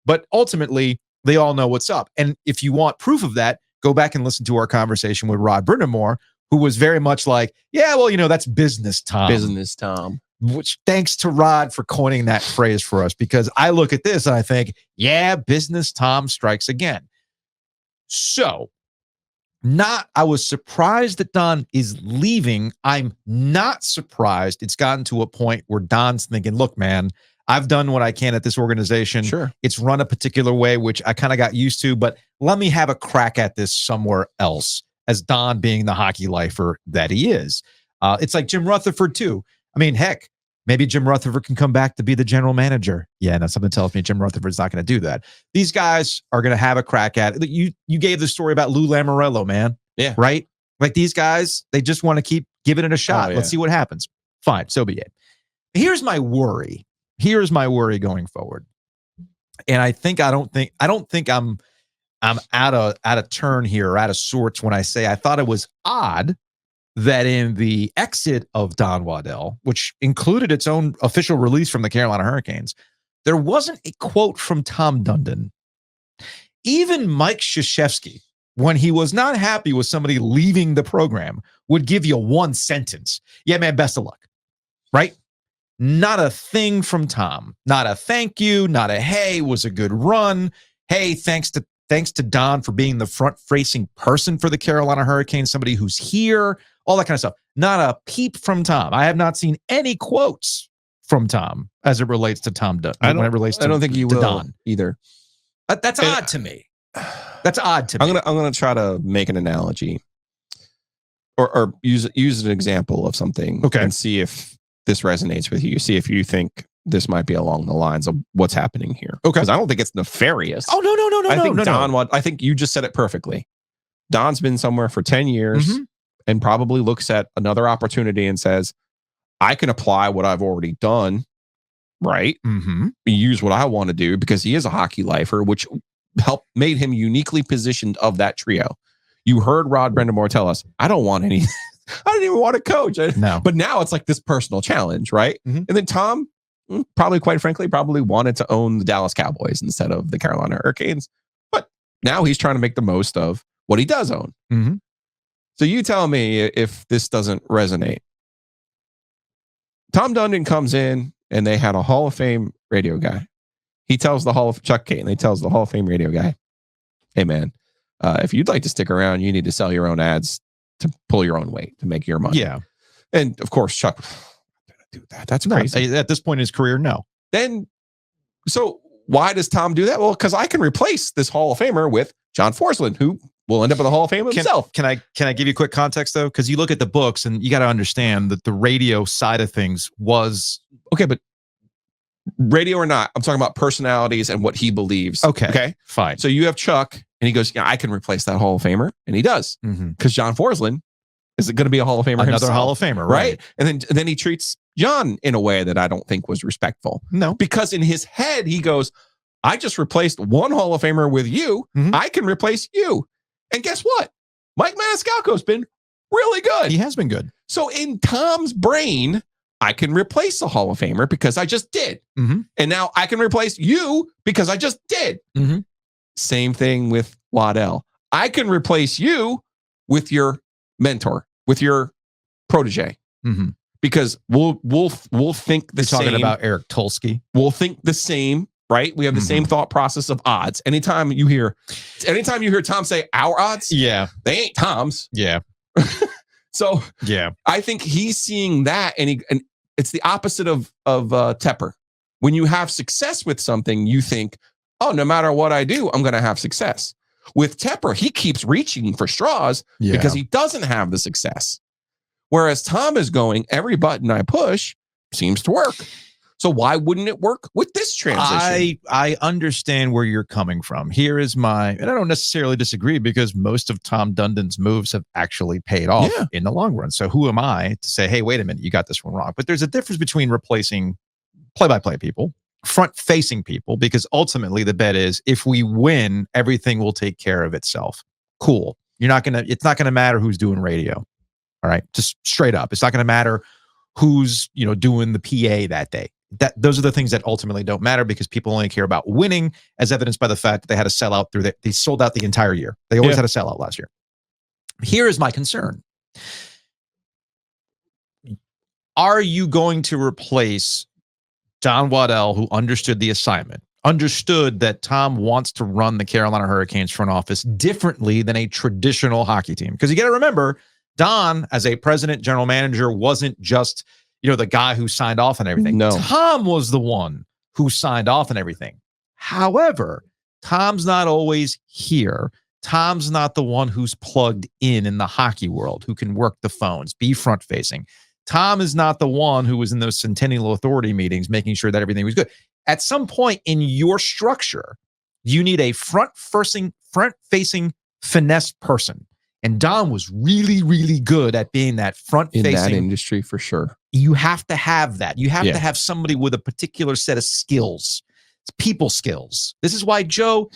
But ultimately, they all know what's up. And if you want proof of that, go back and listen to our conversation with Rod Brindamore, who was very much like, yeah, well, that's business, Tom. Business, Tom. Which, thanks to Rod for coining that phrase for us, because I look at this and I think, yeah, business Tom strikes again. So, I was surprised that Don is leaving. I'm not surprised it's gotten to a point where Don's thinking, look, man, I've done what I can at this organization. Sure. It's run a particular way, which I kind of got used to, but let me have a crack at this somewhere else, as Don being the hockey lifer that he is. It's like Jim Rutherford, too. I mean, heck, maybe Jim Rutherford can come back to be the general manager. Yeah, now something tells me Jim Rutherford's not going to do that. These guys are going to have a crack at it. You gave the story about Lou Lamoriello, man. Yeah. Right? Like, these guys, they just want to keep giving it a shot. Oh, yeah. Let's see what happens. Fine, so be it. Here's my worry. Going forward. And I don't think I'm out of turn here or out of sorts when I say I thought it was odd that in the exit of Don Waddell, which included its own official release from the Carolina Hurricanes, there wasn't a quote from Tom Dundon. Even Mike Krzyzewski, when he was not happy with somebody leaving the program, would give you one sentence. Yeah, man, best of luck. Right? Not a thing from Tom. Not a thank you. Not a, hey, was a good run. Hey, thanks to Don for being the front-facing person for the Carolina Hurricanes, somebody who's here, all that kind of stuff. Not a peep from Tom. I have not seen any quotes from Tom as it relates to Tom Dunn. I don't think you will Don either. That's odd to me. That's odd to me. I'm gonna try to make an analogy, or use an example of something, and see if this resonates with you. See if you think this might be along the lines of what's happening here. Okay. Because I don't think it's nefarious. Oh, no. I think you just said it perfectly. Don's been somewhere for 10 years and probably looks at another opportunity and says, I can apply what I've already done, right? Use what I want to do, because he is a hockey lifer, which made him uniquely positioned of that trio. You heard Rod Brindamore tell us, I don't want any, I didn't even want to coach. No. But now it's like this personal challenge, right? And then Tom, quite frankly, wanted to own the Dallas Cowboys instead of the Carolina Hurricanes. But now he's trying to make the most of what he does own. So you tell me if this doesn't resonate. Tom Dundon comes in and they had a Hall of Fame radio guy. He tells Chuck Caton, he tells the Hall of Fame radio guy, hey man, if you'd like to stick around, you need to sell your own ads to pull your own weight to make your money. Yeah. And of course, Chuck, do that. That's crazy. At this point in his career, no. Then, so why does Tom do that? Well, because I can replace this Hall of Famer with John Forsland, who will end up in the Hall of Fame himself. Can I give you a quick context though? Because you look at the books and you got to understand that the radio side of things was okay, but radio or not, I'm talking about personalities and what he believes. Okay, fine. So you have Chuck, and he goes, "Yeah, I can replace that Hall of Famer," and he does, because John Forsland is going to be a Hall of Famer, another himself, Hall of Famer, right? And then he treats John in a way that I don't think was respectful. No, because in his head he goes, "I just replaced one Hall of Famer with you. I can replace you." And guess what? Mike Maniscalco's been really good. He has been good. So in Tom's brain, I can replace a Hall of Famer because I just did. And now I can replace you because I just did. Same thing with Waddell. I can replace you with your mentor, with your protege, because we'll think the same. Talking about Eric Tulsky. We'll think the same, right? We have the same thought process of odds. Anytime you hear Tom say our odds, yeah, they ain't Tom's. Yeah. So yeah, I think he's seeing that, and it's the opposite of Tepper. When you have success with something, you think, oh, no matter what I do, I'm going to have success. With Tepper, he keeps reaching for straws because he doesn't have the success. Whereas Tom is going, every button I push seems to work. So why wouldn't it work with this transition? I understand where you're coming from. Here is and I don't necessarily disagree because most of Tom Dundon's moves have actually paid off in the long run. So who am I to say, hey, wait a minute, you got this one wrong? But there's a difference between replacing play-by-play people, front-facing people, because ultimately the bet is if we win, everything will take care of itself. Cool. It's not gonna matter who's doing radio. All right, just straight up. It's not gonna matter who's doing the PA that day. Those are the things that ultimately don't matter because people only care about winning, as evidenced by the fact that they had a sellout they sold out the entire year. They always had a sellout last year. Here is my concern. Are you going to replace Don Waddell, who understood the assignment, understood that Tom wants to run the Carolina Hurricanes front office differently than a traditional hockey team? Because you got to remember, Don, as a president, general manager, wasn't just the guy who signed off on everything. No. Tom was the one who signed off on everything. However, Tom's not always here. Tom's not the one who's plugged in the hockey world, who can work the phones, be front facing. Tom is not the one who was in those Centennial Authority meetings making sure that everything was good. At some point in your structure, you need a front-facing finesse person. And Don was really, really good at being that front-facing. In that industry, for sure. You have to have that. You have to have somebody with a particular set of skills. It's people skills. This is why, Joe,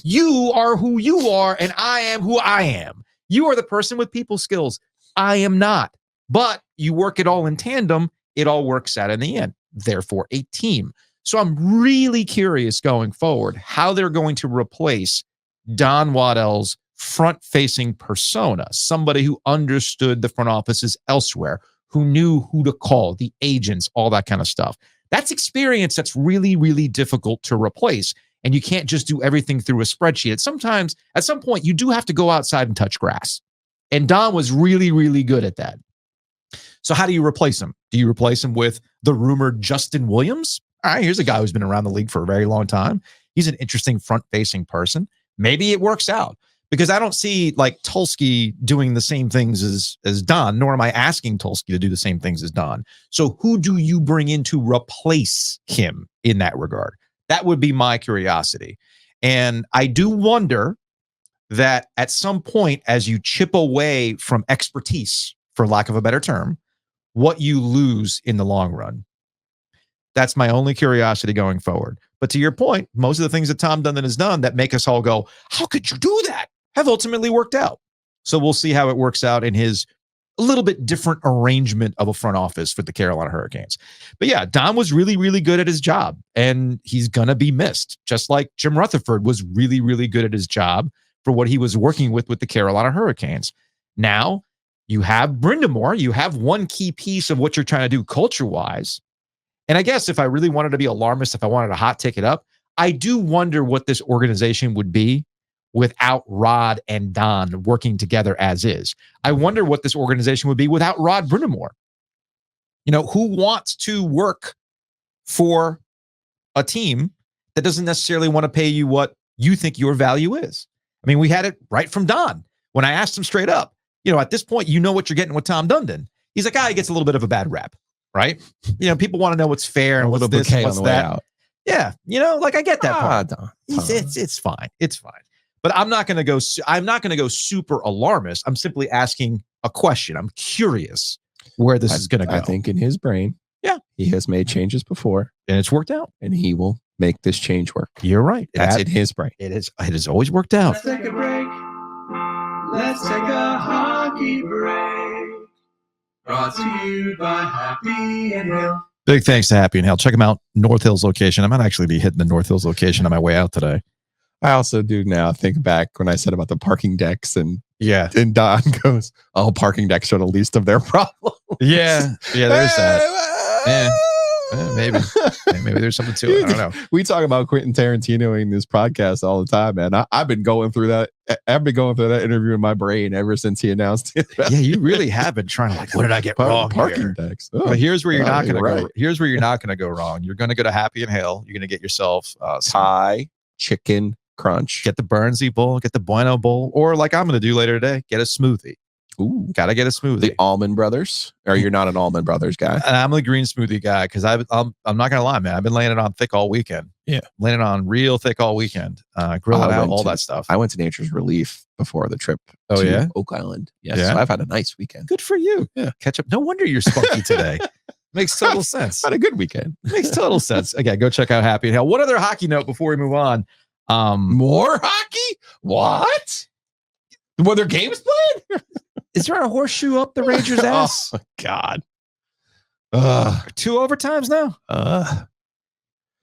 you are who you are, and I am who I am. You are the person with people skills. I am not. But you work it all in tandem, it all works out in the end. Therefore, a team. So I'm really curious going forward how they're going to replace Don Waddell's front-facing persona, somebody who understood the front offices elsewhere, who knew who to call, the agents, all that kind of stuff. That's experience that's really, really difficult to replace. And you can't just do everything through a spreadsheet. Sometimes, at some point, you do have to go outside and touch grass. And Don was really, really good at that. So how do you replace him? Do you replace him with the rumored Justin Williams? All right, here's a guy who's been around the league for a very long time. He's an interesting front-facing person. Maybe it works out. Because I don't see like Tulsky doing the same things as Don, nor am I asking Tulsky to do the same things as Don. So who do you bring in to replace him in that regard? That would be my curiosity. And I do wonder that at some point, as you chip away from expertise, for lack of a better term, what you lose in the long run. That's my only curiosity going forward. But to your point, most of the things that Tom Dundon has done that make us all go, how could you do that? Have ultimately worked out. So we'll see how it works out in his a little bit different arrangement of a front office for the Carolina Hurricanes. But yeah, Don was really, really good at his job, and he's going to be missed, just like Jim Rutherford was really, really good at his job for what he was working with the Carolina Hurricanes. Now you have Brindamore, you have one key piece of what you're trying to do culture-wise. And I guess if I really wanted to be alarmist, if I wanted to hot take it up, I do wonder what this organization would be without Rod and Don working together as is. I wonder what this organization would be without Rod Brindamore. Who wants to work for a team that doesn't necessarily want to pay you what you think your value is? I mean, we had it right from Don. When I asked him straight up, at this point, what you're getting with Tom Dundon. He's like, he gets a little bit of a bad rap, right? People want to know what's fair and what's this and what's that. Out. Yeah, I get that part. Don. It's fine. It's fine. But I'm not going to go super alarmist. I'm simply asking a question. I'm curious where this is going to go. I think in his brain, he has made changes before, and it's worked out. And he will make this change work. You're right. That's in his brain. It has always worked out. Let's take a break. Let's take a hockey break. Brought to you by Happy and Hill. Big thanks to Happy and Hill. Check them out. North Hills location. I might actually be hitting the North Hills location on my way out today. I also do now think back when I said about the parking decks and Don goes, parking decks are the least of their problems. Yeah, there's that. Maybe there's something to it. I don't know. We talk about Quentin Tarantino in this podcast all the time, man. I've been going through that. I've been going through that interview in my brain ever since he announced it. Yeah, you really have been trying to what did I get wrong? Parking decks. But here's where you're not going to go. Here's where you're not going to go wrong. You're going to go to Happy and Hill. You're going to get yourself Thai chicken crunch. Get the Burnsy bowl, get the Bueno bowl, or like I'm going to do later today, get a smoothie. Ooh, Gotta get a smoothie. the Almond Brothers. Or you're not an Almond Brothers guy? And I'm the green smoothie guy because I'm not gonna lie, man. I've been laying it on thick all weekend. Yeah. Laying it on real thick all weekend. Grilling out all that stuff. I went to Nature's Relief before the trip Oh, to yeah? Oak Island. Yes. Yeah? So I've had a nice weekend. Good for you. Yeah. Catch up. No wonder you're spunky today. Makes total sense. Had a good weekend. Makes total sense. Again, go check out Happy and Hell. One other hockey note before we move on. More hockey? What? Were there games played? Is there a horseshoe up the Rangers' ass? Oh, God. 2 overtimes now?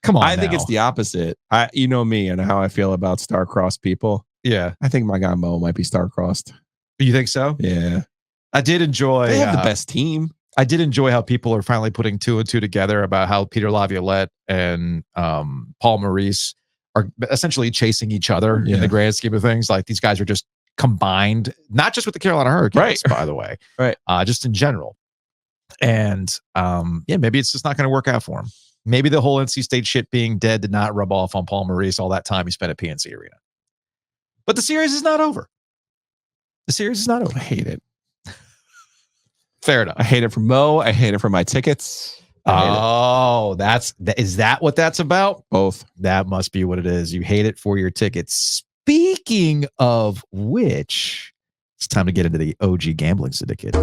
Come on. I think it's the opposite. You know me and how I feel about star-crossed people. Yeah. I think my guy Mo might be star-crossed. You think so? Yeah. I did enjoy. They have the best team. I did enjoy how people are finally putting 2 and 2 together about how Peter Laviolette and Paul Maurice are essentially chasing each other in the grand scheme of things. Like these guys are just combined, not just with the Carolina Hurricanes, by the way, just in general. And maybe it's just not going to work out for him. Maybe the whole NC State shit being dead did not rub off on Paul Maurice all that time he spent at PNC Arena. But the series is not over. The series is not over. I hate it. Fair enough. I hate it for Mo. I hate it for my tickets. Is that what that's about? Both. That must be what it is. You hate it for your tickets. Speaking of which, it's time to get into the OG Gambling Syndicate.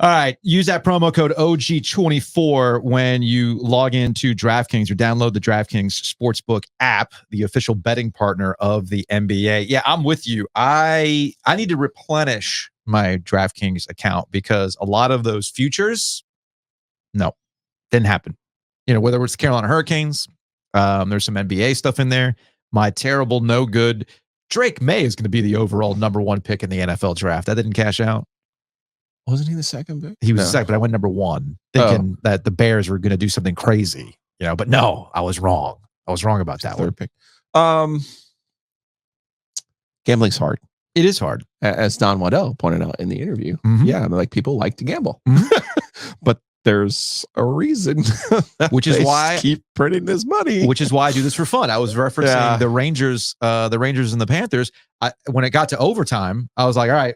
All right. Use that promo code OG24 when you log into DraftKings or download the DraftKings Sportsbook app, the official betting partner of the NBA. Yeah, I'm with you. I need to replenish my DraftKings account because a lot of those futures, no, didn't happen. You know, whether it's the Carolina Hurricanes, there's some NBA stuff in there. My terrible, no good. Drake May is going to be the overall #1 pick in the NFL draft. That didn't cash out. Wasn't he the second pick? He was second, but I went #1, thinking that the Bears were going to do something crazy, you know. But no, I was wrong. I was wrong about that third one. Pick. Gambling's hard. It is hard, as Don Waddell pointed out in the interview. Mhm. Yeah, like people like to gamble, but there's a reason, which is why keep printing this money. Which is why I do this for fun. I was referencing the Rangers and the Panthers. When it got to overtime, I was like, all right,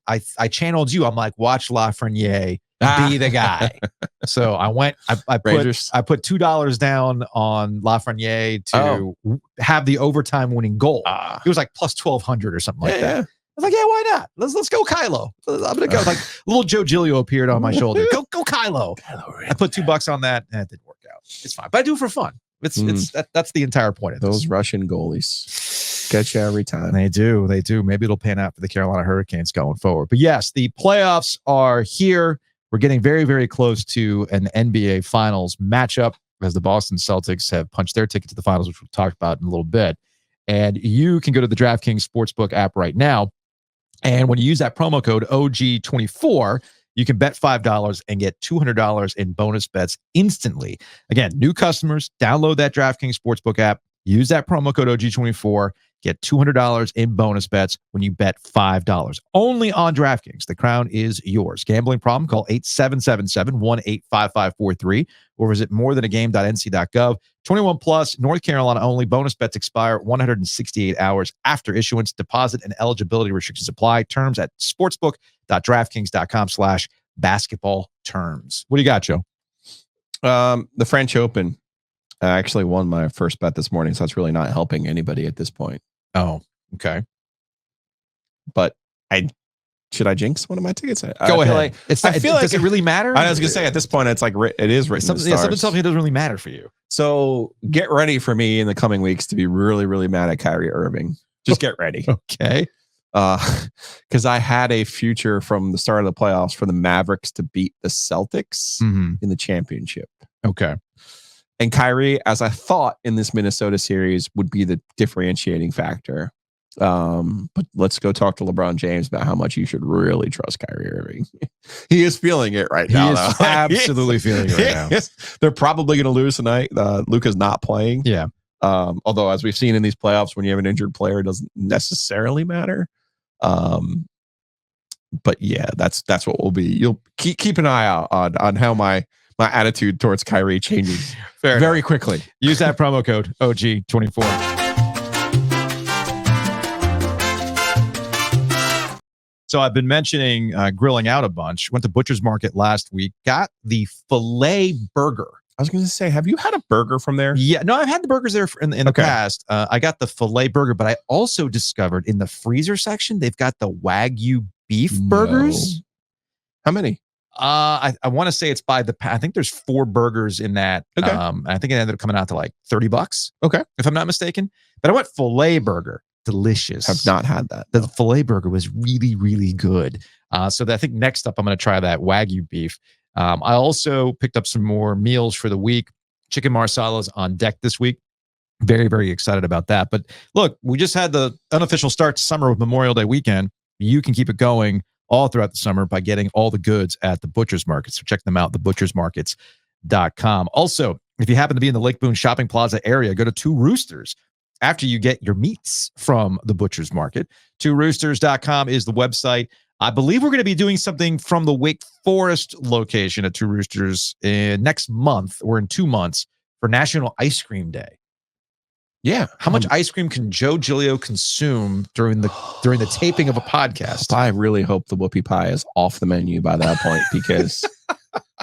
I channeled you. I'm like, watch Lafreniere be the guy. So I went, I put $2 down on Lafreniere to have the overtime winning goal. It was like plus 1,200 or something like that. I was like, yeah, why not? Let's go Kylo. I'm gonna go. Like little Joe Giglio appeared on my shoulder. Go Kylo. I put $2 on that, and it didn't work out. It's fine, but I do it for fun. That's the entire point of this. Those Russian goalies get you every time. They do. Maybe it'll pan out for the Carolina Hurricanes going forward. But yes, the playoffs are here. We're getting very, very close to an NBA Finals matchup as the Boston Celtics have punched their ticket to the finals, which we'll talk about in a little bit. And you can go to the DraftKings Sportsbook app right now. And when you use that promo code OG24, you can bet $5 and get $200 in bonus bets instantly. Again, new customers, download that DraftKings Sportsbook app, use that promo code OG24, get $200 in bonus bets when you bet $5. Only on DraftKings. The crown is yours. Gambling problem? Call 877-185543 or visit morethanagame.nc.gov. 21 plus, North Carolina only. Bonus bets expire 168 hours after issuance. Deposit and eligibility restrictions apply. Terms at sportsbook.draftkings.com/basketball terms. What do you got, Joe? The French Open. I actually won my first bet this morning, so that's really not helping anybody at this point. Oh, okay. But should I jinx one of my tickets? Go ahead. Does it really matter? I was going to say at this point, it's like it is written. Something tells me it doesn't really matter for you. So get ready for me in the coming weeks to be really, really mad at Kyrie Irving. Just get ready. Okay. Because I had a future from the start of the playoffs for the Mavericks to beat the Celtics in the championship. Okay. And Kyrie, as I thought in this Minnesota series, would be the differentiating factor. But let's go talk to LeBron James about how much you should really trust Kyrie Irving. He is feeling it right now. He is absolutely feeling it right now. They're probably going to lose tonight. Luka's not playing. Yeah. Although, as we've seen in these playoffs, when you have an injured player, it doesn't necessarily matter. But yeah, that's what we'll be. You'll keep an eye out on how my attitude towards Kyrie changes very quickly. Use that promo code OG24. So I've been mentioning grilling out a bunch. Went to Butcher's Market last week. Got the filet burger. I was going to say, have you had a burger from there? Yeah, no, I've had the burgers there in the past. I got the filet burger, but I also discovered in the freezer section they've got the Wagyu beef burgers. How many? I want to say it's by the. I think there's 4 burgers in that. Okay. I think it ended up coming out to like $30. Okay, if I'm not mistaken. But I went filet burger. Delicious. Have not had that. The filet burger was really, really good. So I think next up I'm going to try that Wagyu beef. I also picked up some more meals for the week. Chicken marsala's on deck this week. Very, very excited about that. But look, we just had the unofficial start to summer with Memorial Day weekend. You can keep it going all throughout the summer by getting all the goods at the Butcher's Market. So check them out, thebutchersmarkets.com. Also, if you happen to be in the Lake Boone Shopping Plaza area, go to Two Roosters after you get your meats from the Butcher's Market. TwoRoosters.com is the website. I believe we're going to be doing something from the Wake Forest location at Two Roosters next month or in 2 months for National Ice Cream Day. Yeah. How much ice cream can Joe Giglio consume during the taping of a podcast? I really hope the whoopie pie is off the menu by that point, because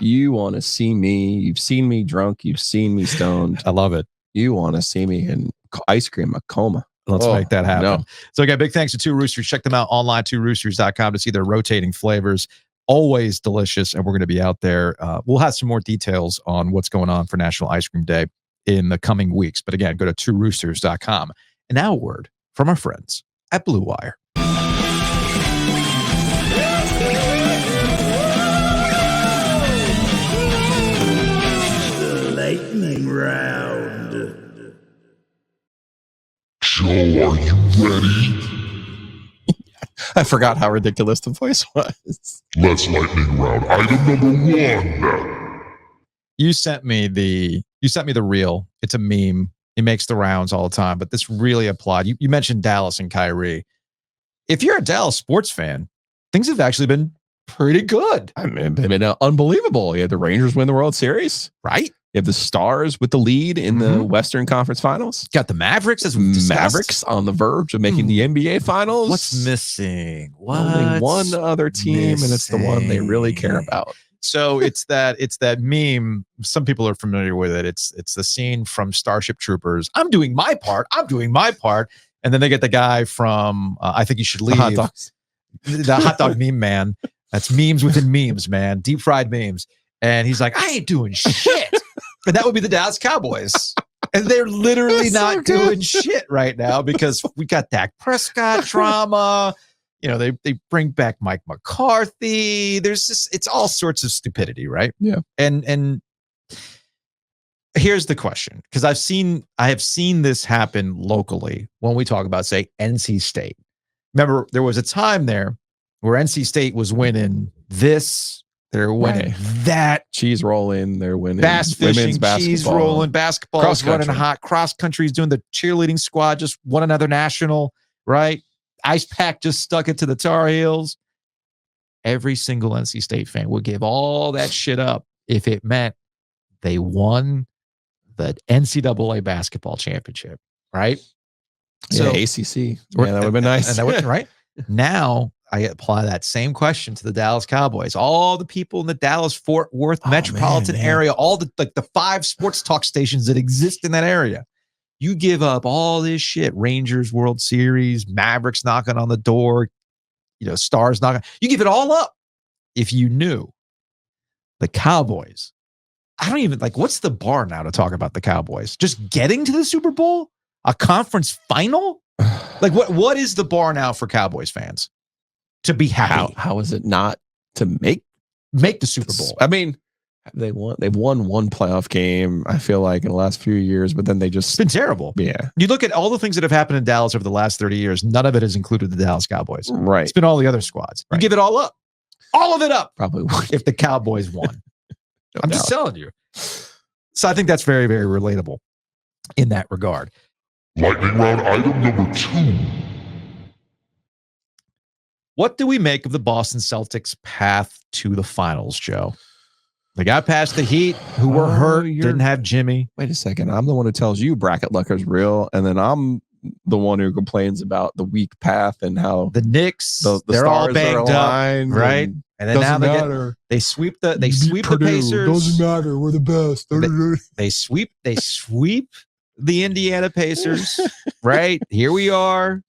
you want to see me. You've seen me drunk. You've seen me stoned. I love it. You want to see me in ice cream, a coma. Let's make that happen. No. So again, big thanks to Two Roosters. Check them out online, tworoosters.com, to see their rotating flavors. Always delicious. And we're going to be out there. We'll have some more details on what's going on for National Ice Cream Day in the coming weeks. But again, go to tworoosters.com. And now a word from our friends at Blue Wire. The lightning round. Joe, are you ready? I forgot how ridiculous the voice was. Let's lightning round. Item number 1. You sent me the reel. It's a meme. It makes the rounds all the time, but this really applied. You mentioned Dallas and Kyrie. If you're a Dallas sports fan, things have actually been pretty good. I mean, they've been unbelievable. You had the Rangers win the World Series, right? You have the Stars with the lead in the Western Conference Finals. Got the Mavericks as we discussed. Mavericks on the verge of making the NBA Finals. What's missing? Only one other team, and it's the one they really care about. So it's that meme. Some people are familiar with it. It's the scene from Starship Troopers. I'm doing my part. And then they get the guy from I Think You Should Leave. Hot dogs. The hot dog meme man. That's memes within memes, man. Deep fried memes. And he's like, I ain't doing shit. And that would be the Dallas Cowboys. And they're literally not doing shit right now because we got Dak Prescott drama. You know, they bring back Mike McCarthy. There's just, it's all sorts of stupidity, right? Yeah. And here's the question, because I have seen this happen locally when we talk about, say, NC State. Remember, there was a time there where NC State was winning this. They're winning that. Cheese rolling. They're winning. Bass fishing, cheese rolling, basketball, running hot. Cross country is doing the cheerleading squad, just won another national, right? Ice Pack just stuck it to the Tar Heels. Every single NC State fan would give all that shit up if it meant they won the NCAA basketball championship, right? So ACC. Yeah, that would have been nice. And that would, right? Now I apply that same question to the Dallas Cowboys. All the people in the Dallas-Fort Worth metropolitan area, all the 5 sports talk stations that exist in that area. You give up all this shit, Rangers World Series, Mavericks knocking on the door, Stars knocking. You give it all up if you knew the Cowboys. I don't even what's the bar now to talk about the Cowboys? Just getting to the Super Bowl? A conference final? What is the bar now for Cowboys fans to be happy? How is it not to make the Super Bowl? I mean, they've won one playoff game, I feel like, in the last few years, but then it's been terrible. Yeah. You look at all the things that have happened in Dallas over the last 30 years, none of it has included the Dallas Cowboys. Right. It's been all the other squads. You give it all up. All of it up. Probably would. If the Cowboys won. I'm just telling you. So I think that's very, very relatable in that regard. Lightning round item number 2. What do we make of the Boston Celtics' path to the finals, Joe? They got past the Heat, who were hurt, didn't have Jimmy. Wait a second. I'm the one who tells you bracket luck is real, and then I'm the one who complains about the weak path and how the Knicks, the they're all banged up, right? And then now they sweep the Pacers. Doesn't matter. We're the best. They sweep the Indiana Pacers, right? Here we are.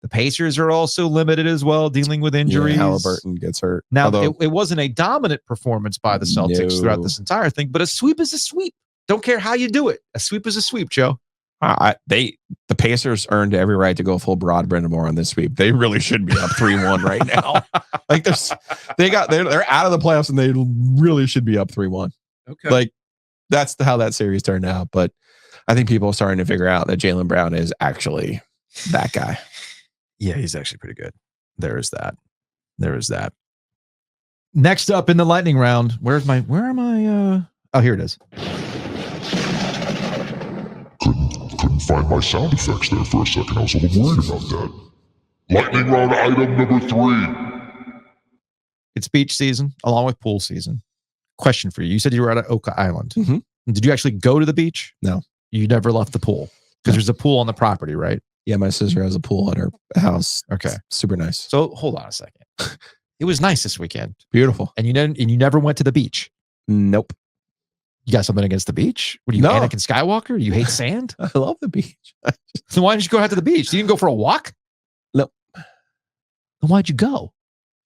The Pacers are also limited as well, dealing with injuries. Yeah, Halliburton gets hurt. Now, it wasn't a dominant performance by the Celtics throughout this entire thing, but a sweep is a sweep. Don't care how you do it. A sweep is a sweep, Joe. The Pacers earned every right to go full Broad Brindamore on this sweep. They really should be up 3-1 right now. Like they're out of the playoffs and they really should be up 3-1. Okay. Like that's how that series turned out. But I think people are starting to figure out that Jaylen Brown is actually that guy. Yeah, he's actually pretty good. There is that. Next up in the lightning round, where am I? Oh, here it is. Couldn't find my sound effects there for a second. I was a little worried about that. Lightning round item number 3. It's beach season along with pool season. Question for you. You said you were at Oka Island. Mm-hmm. Did you actually go to the beach? No. You never left the pool? Because there's a pool on the property, right? Yeah, my sister has a pool at her house. Okay. It's super nice. So hold on a second. It was nice this weekend. Beautiful. And you never went to the beach? Nope. You got something against the beach? What are you, Anakin Skywalker? You hate sand? I love the beach. So why didn't you go out to the beach? You didn't go for a walk? Nope. Then why'd you go?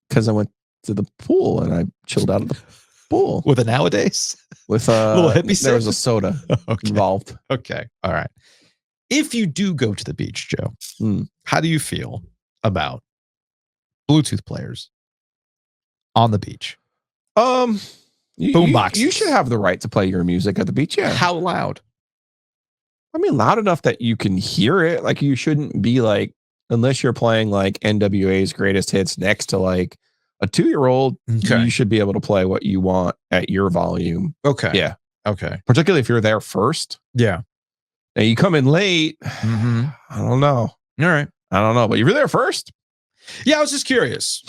Because I went to the pool and I chilled out of the pool. With a nowadays? With a little hippie there was a soda involved. Okay. All right. If you do go to the beach, Joe, how do you feel about Bluetooth players on the beach? Boombox. You should have the right to play your music at the beach. Yeah. How loud? I mean, loud enough that you can hear it. Like you shouldn't be like, unless you're playing like NWA's greatest hits next to like a 2-year-old, you should be able to play what you want at your volume. Okay. Yeah. Okay. Particularly if you're there first. Yeah. Now you come in late. I don't know. All right. I don't know, but if you're there first. Yeah, I was just curious.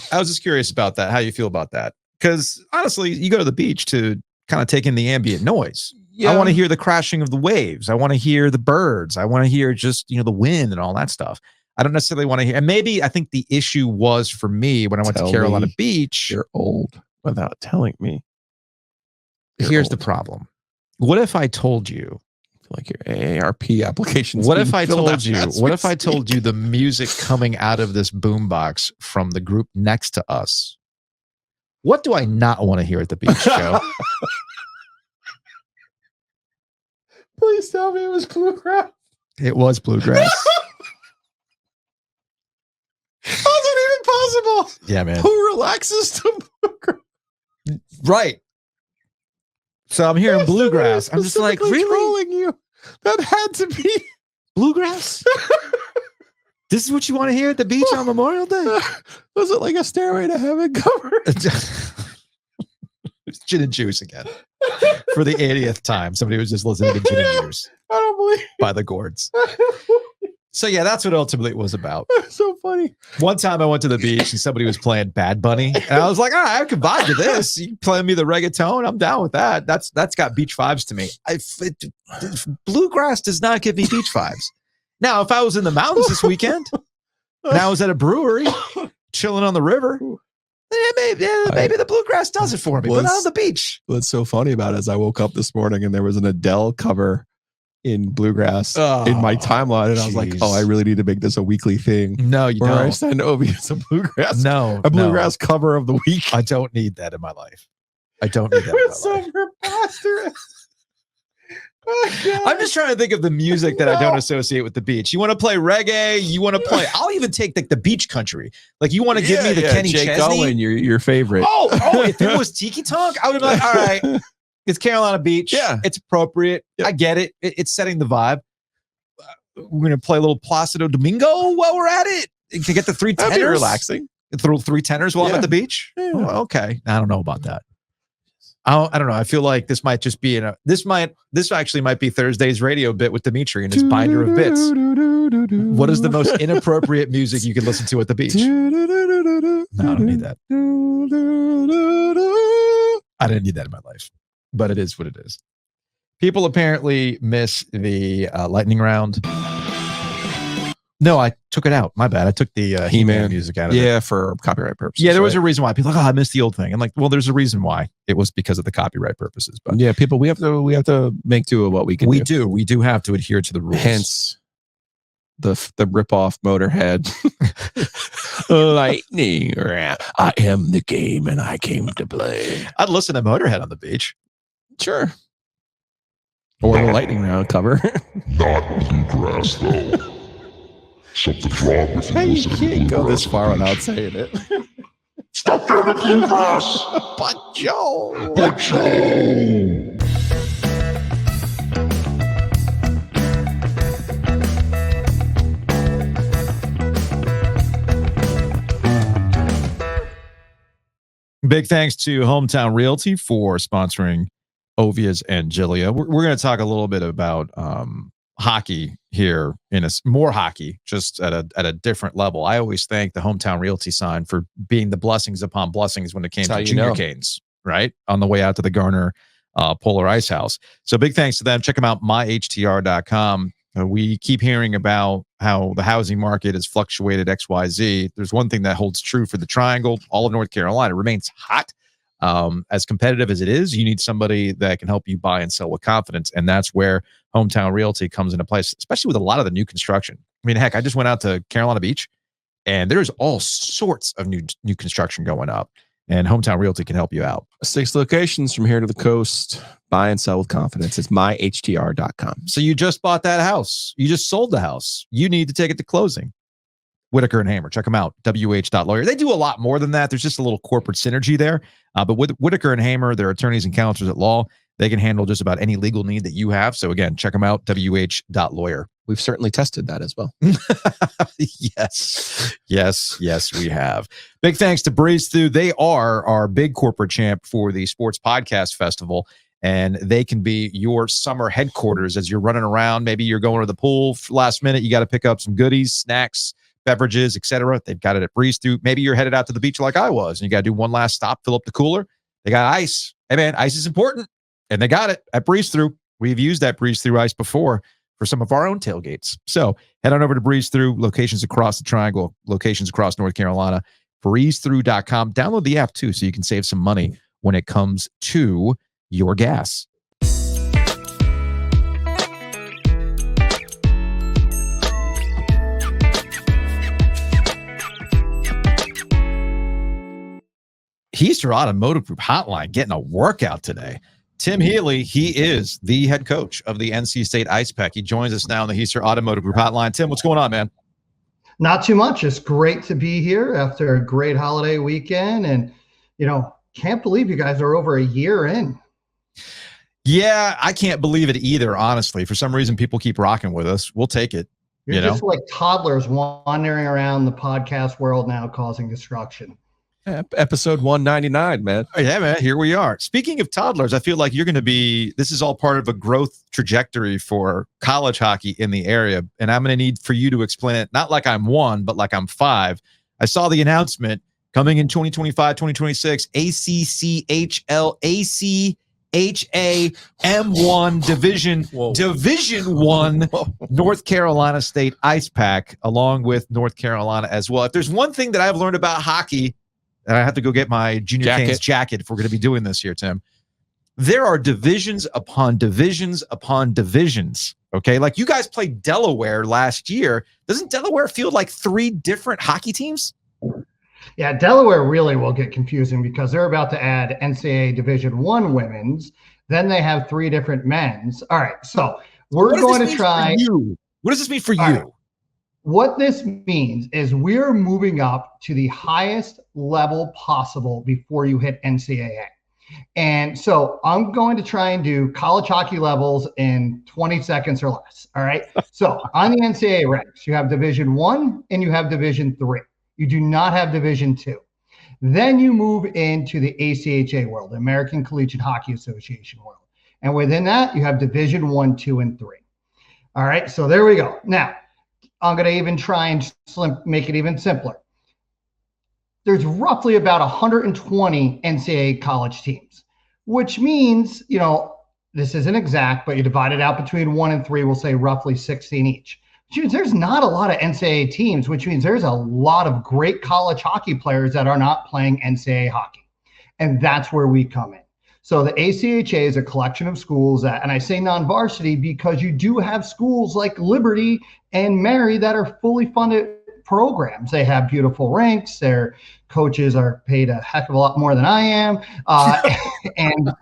About that. How you feel about that? Because honestly, you go to the beach to kind of take in the ambient noise. Yeah. I want to hear the crashing of the waves. I want to hear the birds. I want to hear just, the wind and all that stuff. I don't necessarily want to hear. And maybe I think the issue was for me when I went to Carolina Beach. You're old without telling me. Here's the problem. What if I told you? Like your AARP applications. What if I told you the music coming out of this boombox from the group next to us? What do I not want to hear at the beach, Joe? Please tell me it was bluegrass. It was bluegrass. How's it even possible? Yeah, man. Who relaxes to bluegrass? Right. So I'm hearing bluegrass. I'm just like, really? Trolling you. That had to be bluegrass. This is what you want to hear at the beach on Memorial Day? Was it like a Stairway to Heaven cover? It's Gin and Juice again. For the 80th time, somebody was just listening to Gin and Juice. I don't believe by the Gourds. So yeah, that's what ultimately it was about. So funny. One time I went to the beach and somebody was playing Bad Bunny, and I was like, all right, I can vibe to this. You play me the reggaeton, I'm down with that. That's got beach vibes to me. Bluegrass does not give me beach vibes. Now, if I was in the mountains this weekend, and I was at a brewery, chilling on the river, maybe the bluegrass does it for me. But not on the beach. What's so funny about it is I woke up this morning and there was an Adele cover in bluegrass in my timeline, and I was like, "Oh, I really need to make this a weekly thing." No, you don't. I send Obi a bluegrass, a bluegrass cover of the week. I don't need that in my life. I don't need that. It's so preposterous. Oh, I'm just trying to think of the music that I don't associate with the beach. You want to play reggae? You want to play? I'll even take the beach country. Like you want to give me the Kenny Jake Chesney? Owen, your favorite. Oh, if it was Tiki Tonk, I would have been like, all right. It's Carolina Beach. Yeah. It's appropriate. Yep. I get it. It's setting the vibe. We're going to play a little Placido Domingo while we're at it to get the 3 tenors. That'd be relaxing. Throw 3 tenors while I'm at the beach. Yeah. Oh, okay. I don't know about that. I don't know. I feel like this might just be this actually might be Thursday's radio bit with Dimitri and his binder of bits. What is the most inappropriate music you can listen to at the beach? No, I don't need that. I didn't need that in my life, but it is what it is. People apparently miss the lightning round. No, I took it out. My bad. I took the He-Man music out of it. Yeah, for copyright purposes. Yeah, there was a reason why. People are like, I missed the old thing. I'm like, well, there's a reason why. It was because of the copyright purposes. But yeah, people, we have to make do with what we can do. We do have to adhere to the rules. Hence the rip-off Motorhead lightning round. I am the game and I came to play. I'd listen to Motorhead on the beach. Sure. Or the lightning round cover. Not bluegrass, though. Something's wrong with you. Hey, you listening to can't go bluegrass this far on the without beach. saying it. Stop that with bluegrass! But Joe. But Joe! Big thanks to Hometown Realty for sponsoring Ovia's and Gilia. We're going to talk a little bit about hockey here, more hockey, just at a different level. I always thank the Hometown Realty sign for being the blessings upon blessings when it came to junior canes, right? On the way out to the Garner Polar Ice House. So big thanks to them. Check them out, myhtr.com. We keep hearing about how the housing market has fluctuated XYZ. There's one thing that holds true for the Triangle. All of North Carolina remains hot. As competitive as it is, you need somebody that can help you buy and sell with confidence. And that's where Hometown Realty comes into place, especially with a lot of the new construction. I mean, heck, I just went out to Carolina Beach and there's all sorts of new construction going up, and Hometown Realty can help you out. 6 locations from here to the coast. Buy and sell with confidence. It's myhtr.com. So you just bought that house. You just sold the house. You need to take it to closing. Whitaker and Hamer. Check them out. WH.lawyer. They do a lot more than that. There's just a little corporate synergy there. But with Whitaker and Hamer, they're attorneys and counselors at law. They can handle just about any legal need that you have. So again, check them out. WH.lawyer. We've certainly tested that as well. Yes, we have. Big thanks to Breeze Through. They are our big corporate champ for the Sports Podcast Festival. And they can be your summer headquarters as you're running around. Maybe you're going to the pool last minute. You got to pick up some goodies, snacks, beverages, etc. They've got it at Breeze Through. Maybe you're headed out to the beach like I was, and you got to do one last stop, fill up the cooler. They got ice. Hey man, ice is important, and they got it at Breeze Through. We've used that Breeze Through ice before for some of our own tailgates. So head on over to Breeze Through, locations across the Triangle, locations across North Carolina. breezethrough.com. Download the app too, so you can save some money when it comes to your gas. Heister Automotive Group Hotline getting a workout today. Tim Healy, he is the head coach of the NC State Ice Pack. He joins us now on the Heister Automotive Group Hotline. Tim, what's going on, man? Not too much. It's great to be here after a great holiday weekend. And, can't believe you guys are over a year in. Yeah, I can't believe it either, honestly. For some reason, people keep rocking with us. We'll take it. You're just like toddlers wandering around the podcast world now causing destruction. Episode 199, man. Oh, yeah, man. Here we are. Speaking of toddlers, I feel like you're going to be, this is all part of a growth trajectory for college hockey in the area. And I'm going to need for you to explain it, not like I'm 1, but like I'm 5. I saw the announcement coming in 2025, 2026, ACCHLACHAM1 Division 1 North Carolina State Ice Pack, along with North Carolina as well. If there's one thing that I've learned about hockey, and I have to go get my junior Canes jacket if we're going to be doing this here, Tim, there are divisions upon divisions upon divisions. Okay. Like you guys played Delaware last year. Doesn't Delaware feel like 3 different hockey teams? Yeah, Delaware really will get confusing because they're about to add NCAA Division I women's. Then they have 3 different men's. All right. So we're going to try. What does this mean for you? Right. What this means is we're moving up to the highest level possible before you hit NCAA. And so I'm going to try and do college hockey levels in 20 seconds or less. All right. So on the NCAA ranks, you have Division I and you have Division III. You do not have Division II. Then you move into the ACHA world, the American Collegiate Hockey Association world. And within that, you have Division 1, 2, and 3. All right, so there we go. Now, I'm going to even try and make it even simpler. There's roughly about 120 NCAA college teams, which means, this isn't exact, but you divide it out between 1 and 3, we'll say roughly 16 each. Which means there's not a lot of NCAA teams, which means there's a lot of great college hockey players that are not playing NCAA hockey. And that's where we come in. So the ACHA is a collection of schools and I say non-varsity because you do have schools like Liberty and Mary that are fully funded programs. They have beautiful rinks. Their coaches are paid a heck of a lot more than I am. And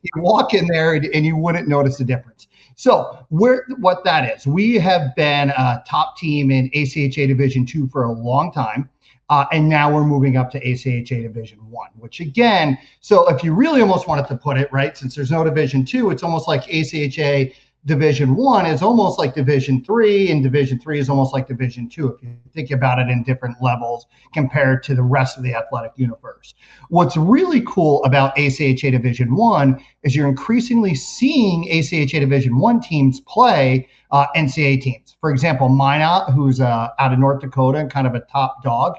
you walk in there and you wouldn't notice the difference. So what that is, we have been a top team in ACHA Division 2 for a long time. And now we're moving up to ACHA Division 1, which again, so if you really almost wanted to put it, right, since there's no Division 2, it's almost like ACHA Division 1 is almost like Division 3, and Division 3 is almost like Division 2, if you think about it in different levels compared to the rest of the athletic universe. What's really cool about ACHA Division 1 is you're increasingly seeing ACHA Division 1 teams play NCAA teams. For example, Minot, who's out of North Dakota and kind of a top dog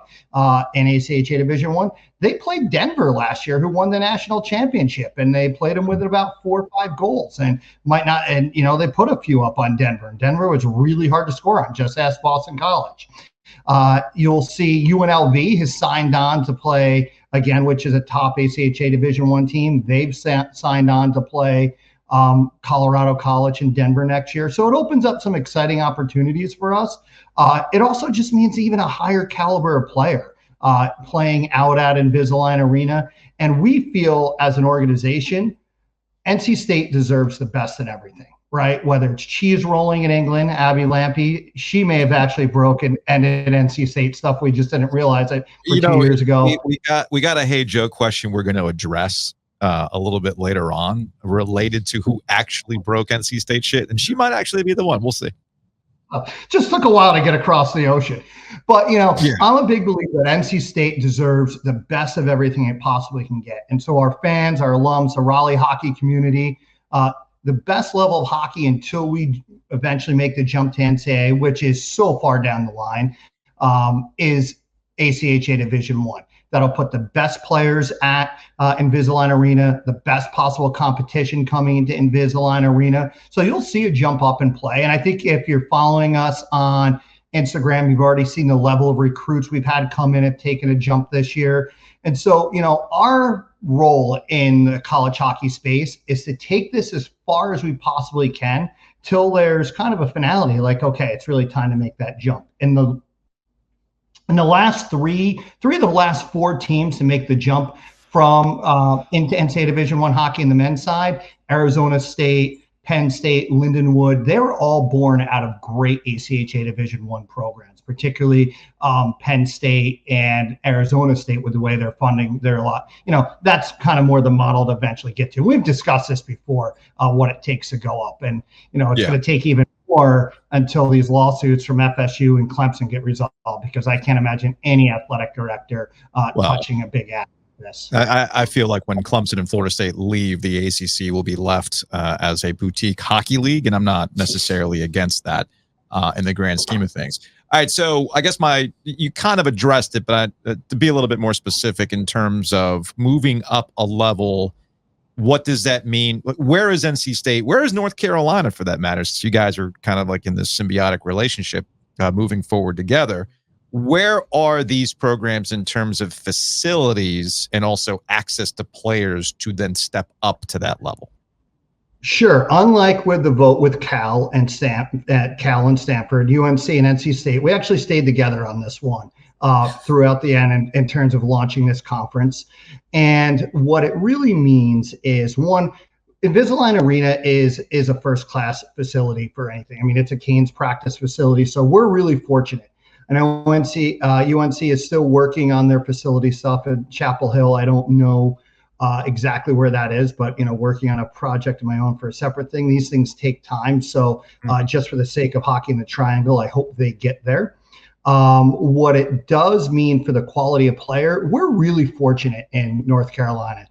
in ACHA Division 1, they played Denver last year, who won the national championship, and they played them with about 4 or 5 goals, and they put a few up on Denver. And Denver was really hard to score on. Just ask Boston College. You'll see UNLV has signed on to play again, which is a top ACHA Division 1 team. They've signed on to play Colorado College in Denver next year. So it opens up some exciting opportunities for us. It also just means even a higher caliber of player playing out at Invisalign Arena. And we feel as an organization, NC State deserves the best in everything, right? Whether it's cheese rolling in England, Abby Lampy, she may have actually broken and in NC State stuff. We just didn't realize it for 2 years ago. We got a Hey Joe question we're going to address a little bit later on related to who actually broke NC State shit. And she might actually be the one. We'll see. Just took a while to get across the ocean. But, I'm a big believer that NC State deserves the best of everything it possibly can get. And so our fans, our alums, the Raleigh hockey community, the best level of hockey until we eventually make the jump to NCAA, which is so far down the line, is ACHA Division 1. That'll put the best players at Invisalign Arena, the best possible competition coming into Invisalign Arena. So you'll see a jump up in play. And I think if you're following us on Instagram, you've already seen the level of recruits we've had come in and taken a jump this year. And so, our role in the college hockey space is to take this as far as we possibly can till there's kind of a finality, like, okay, it's really time to make that jump. In the last three of the last 4 teams to make the jump from into NCAA Division 1 hockey in the men's side, Arizona State, Penn State, Lindenwood, they were all born out of great ACHA Division 1 programs, particularly Penn State and Arizona State with the way they're funding their lot. That's kind of more the model to eventually get to. We've discussed this before, what it takes to go up. And, it's going to take even more until these lawsuits from FSU and Clemson get resolved, because I can't imagine any athletic director touching a big app. This. I feel like when Clemson and Florida State leave, the ACC will be left as a boutique hockey league, and I'm not necessarily against that in the grand scheme of things. All right, so I guess you kind of addressed it, but to be a little bit more specific in terms of moving up a level, what does that mean? Where is NC State? Where is North Carolina, for that matter? Since you guys are kind of like in this symbiotic relationship moving forward together. Where are these programs in terms of facilities and also access to players to then step up to that level? Sure. Unlike with the vote with Cal and Stanford, UNC and NC State, we actually stayed together on this one throughout the end in terms of launching this conference. And what it really means is, one, Invisalign Arena is a first-class facility for anything. I mean, it's a Canes practice facility, so we're really fortunate. I know UNC is still working on their facility stuff at Chapel Hill. I don't know exactly where that is, but working on a project of my own for a separate thing. These things take time. So just for the sake of hockey in the triangle, I hope they get there. What it does mean for the quality of player, we're really fortunate in North Carolina.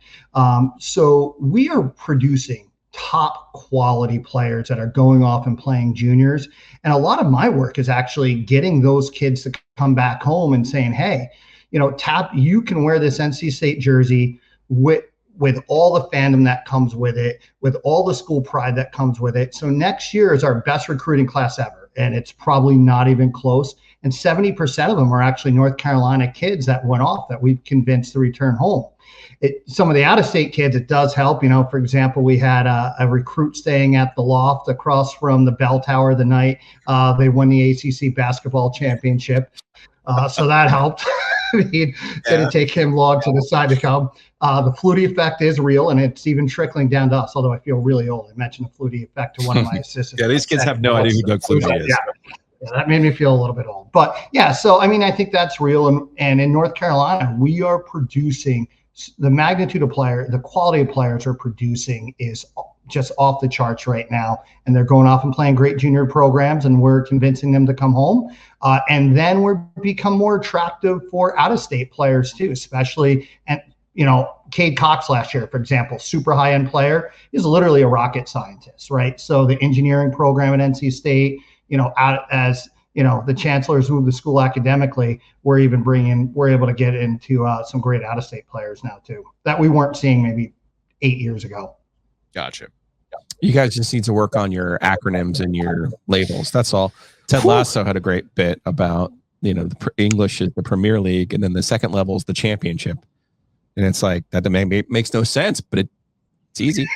So we are producing top quality players that are going off and playing juniors. And a lot of my work is actually getting those kids to come back home and saying, hey, you can wear this NC State jersey with all the fandom that comes with it, with all the school pride that comes with it. So next year is our best recruiting class ever. And it's probably not even close. And 70% of them are actually North Carolina kids that went off that we've convinced to return home. Some of the out-of-state kids, it does help. For example, we had a recruit staying at the Loft across from the Bell Tower the night they won the ACC basketball championship. So that helped. It didn't take him long to decide to come. The Flutie effect is real, and it's even trickling down to us, although I feel really old. I mentioned the Flutie effect to one of my assistants. Yeah, these kids have no idea who Doug Flutie is. Yeah, that made me feel a little bit old. But yeah, so I think that's real. And in North Carolina, we are producing the magnitude of player, the quality of players are producing is just off the charts right now. And they're going off and playing great junior programs, and we're convincing them to come home. And then we're become more attractive for out-of-state players too, especially, and Cade Cox last year, for example, super high-end player, is literally a rocket scientist, right? So the engineering program at NC State, as the chancellors move the school academically, we're able to get into some great out-of-state players now too, that we weren't seeing maybe 8 years ago. Gotcha. You guys just need to work on your acronyms and your labels. That's all. Ted Lasso had a great bit about, the English is the Premier League, and then the second level is the championship. And it's like, that makes no sense, but it's easy.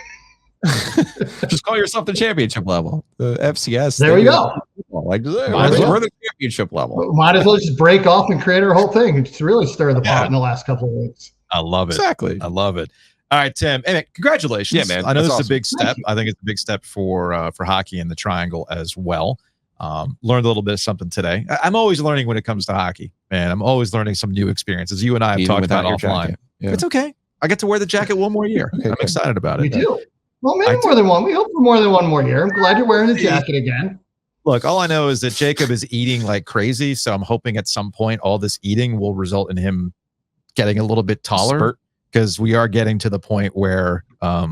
Just call yourself the championship level. The FCS. There we go. Like, we're the championship level. Might as well just break off and create our whole thing. It's really stirred the pot in the last couple of weeks. I love it. Exactly. I love it. All right, Tim. Hey, congratulations. Yeah, man. I know That's this is awesome. a big step. I think it's a big step for hockey in the Triangle as well. Learned a little bit of something today. I'm always learning when it comes to hockey, man. I'm always learning some new experiences. You and I have talked about offline. Yeah. It's okay. I get to wear the jacket one more year. Okay, I'm excited about it. We do. Well, maybe more than one. We hope for more than one more year. I'm glad you're wearing the jacket again. Look, all I know is that Jacob is eating like crazy. So I'm hoping at some point all this eating will result in him getting a little bit taller, because we are getting to the point where I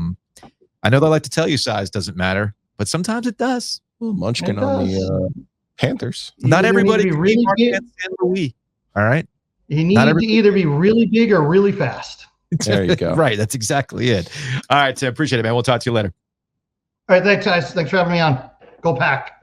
know they like to tell you size doesn't matter, but sometimes it does. Well, Munchkin on the Panthers. Not everybody can can really be big. Louis. All right. You need to either be really big or really fast. There you go. Right. That's exactly it. All right, Tim. Appreciate it, man. We'll talk to you later. All right. Thanks, guys. Thanks for having me on. Go Pack.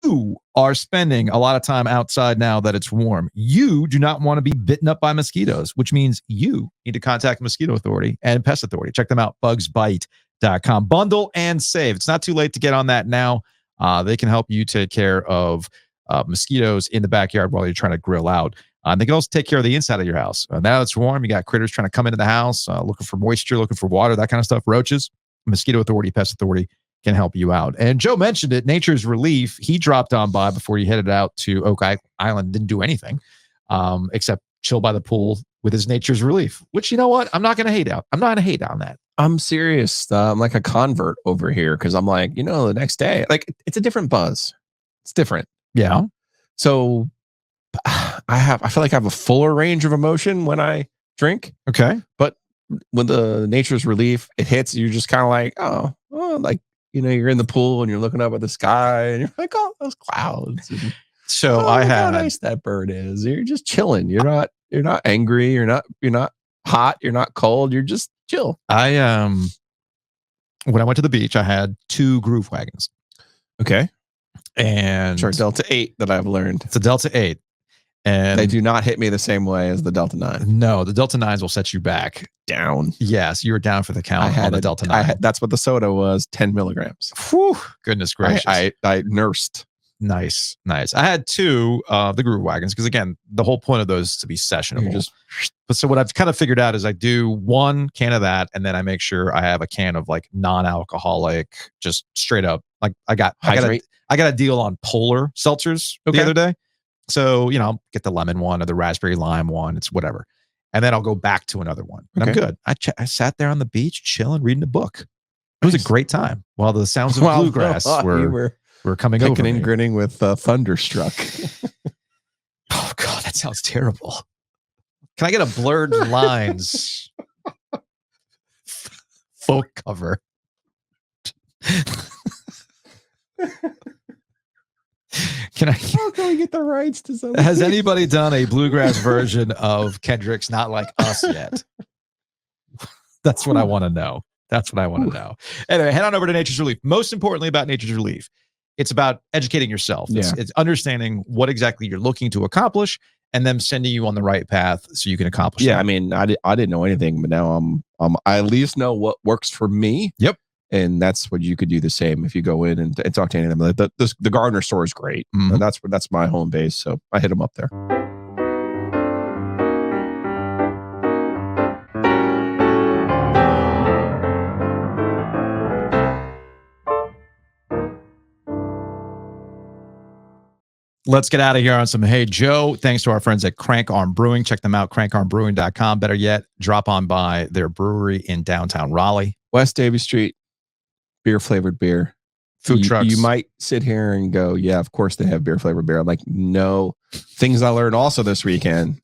You are spending a lot of time outside now that it's warm. You do not want to be bitten up by mosquitoes, which means you need to contact Mosquito Authority and Pest Authority. Check them out, bugsbite.com. Bundle and save. It's not too late to get on that now. They can help you take care of mosquitoes in the backyard while you're trying to grill out. They can also take care of the inside of your house. Now it's warm. You got critters trying to come into the house, looking for moisture, looking for water, that kind of stuff. Roaches. Mosquito Authority, Pest Authority can help you out. And Joe mentioned it, Nature's Relief. He dropped on by before he headed out to Oak Island, didn't do anything except chill by the pool with his Nature's Relief, which, you know what? I'm not going to hate out. I'm not going to hate on that. I'm serious. I'm like a convert over here, because I'm like, the next day, like, it's a different buzz. It's different. Yeah. So I feel like I have a fuller range of emotion when I drink. Okay. But when the Nature's Relief, it hits, you're just kind of like, like, you're in the pool and you're looking up at the sky and you're like, oh, those clouds. And, so I had how nice that bird is. You're just chilling. You're not angry. You're not hot. You're not cold. You're just chill. When I went to the beach, I had 2 Groove Wagons. Okay. And sure, Delta 8 that I've learned. It's a Delta 8. And they do not hit me the same way as the Delta 9. No, the Delta 9s will set you back. Down. Yes, you were down for the count on the Delta 9. That's what the soda was, 10 milligrams. Whew, goodness gracious. I nursed. Nice. I had 2 the Groove Wagons, because again, the whole point of those is to be sessionable. But so what I've kind of figured out is I do 1 can of that, and then I make sure I have a can of like non-alcoholic, just straight up. Like I got a deal on Polar seltzers the other day. So, I'll get the lemon one or the raspberry lime one. It's whatever. And then I'll go back to another one. And I'm good. I sat there on the beach, chilling, reading a book. It was a great time while the sounds of bluegrass were coming over kicking me. and grinning with Thunderstruck. Oh God, that sounds terrible. Can I get a Blurred Lines folk cover? How can we get the rights to something? Has anybody done a bluegrass version of Kendrick's Not Like Us yet? That's what I want to know. That's what I want to know. Anyway, head on over to Nature's Relief. Most importantly about Nature's Relief, it's about educating yourself. It's understanding what exactly you're looking to accomplish and them sending you on the right path so you can accomplish that. I mean, I didn't know anything, but now I at least know what works for me. Yep. And that's what you could do the same if you go in and talk to any of them. The Gardner store is great. Mhm. And that's my home base. So I hit them up there. Let's get out of here on some Hey Joe. Thanks to our friends at Crank Arm Brewing. Check them out, crankarmbrewing.com. Better yet, drop on by their brewery in downtown Raleigh. West Davis Street, beer flavored beer. Food trucks. You might sit here and go, yeah, of course they have beer flavored beer. I'm like, no. Things I learned also this weekend.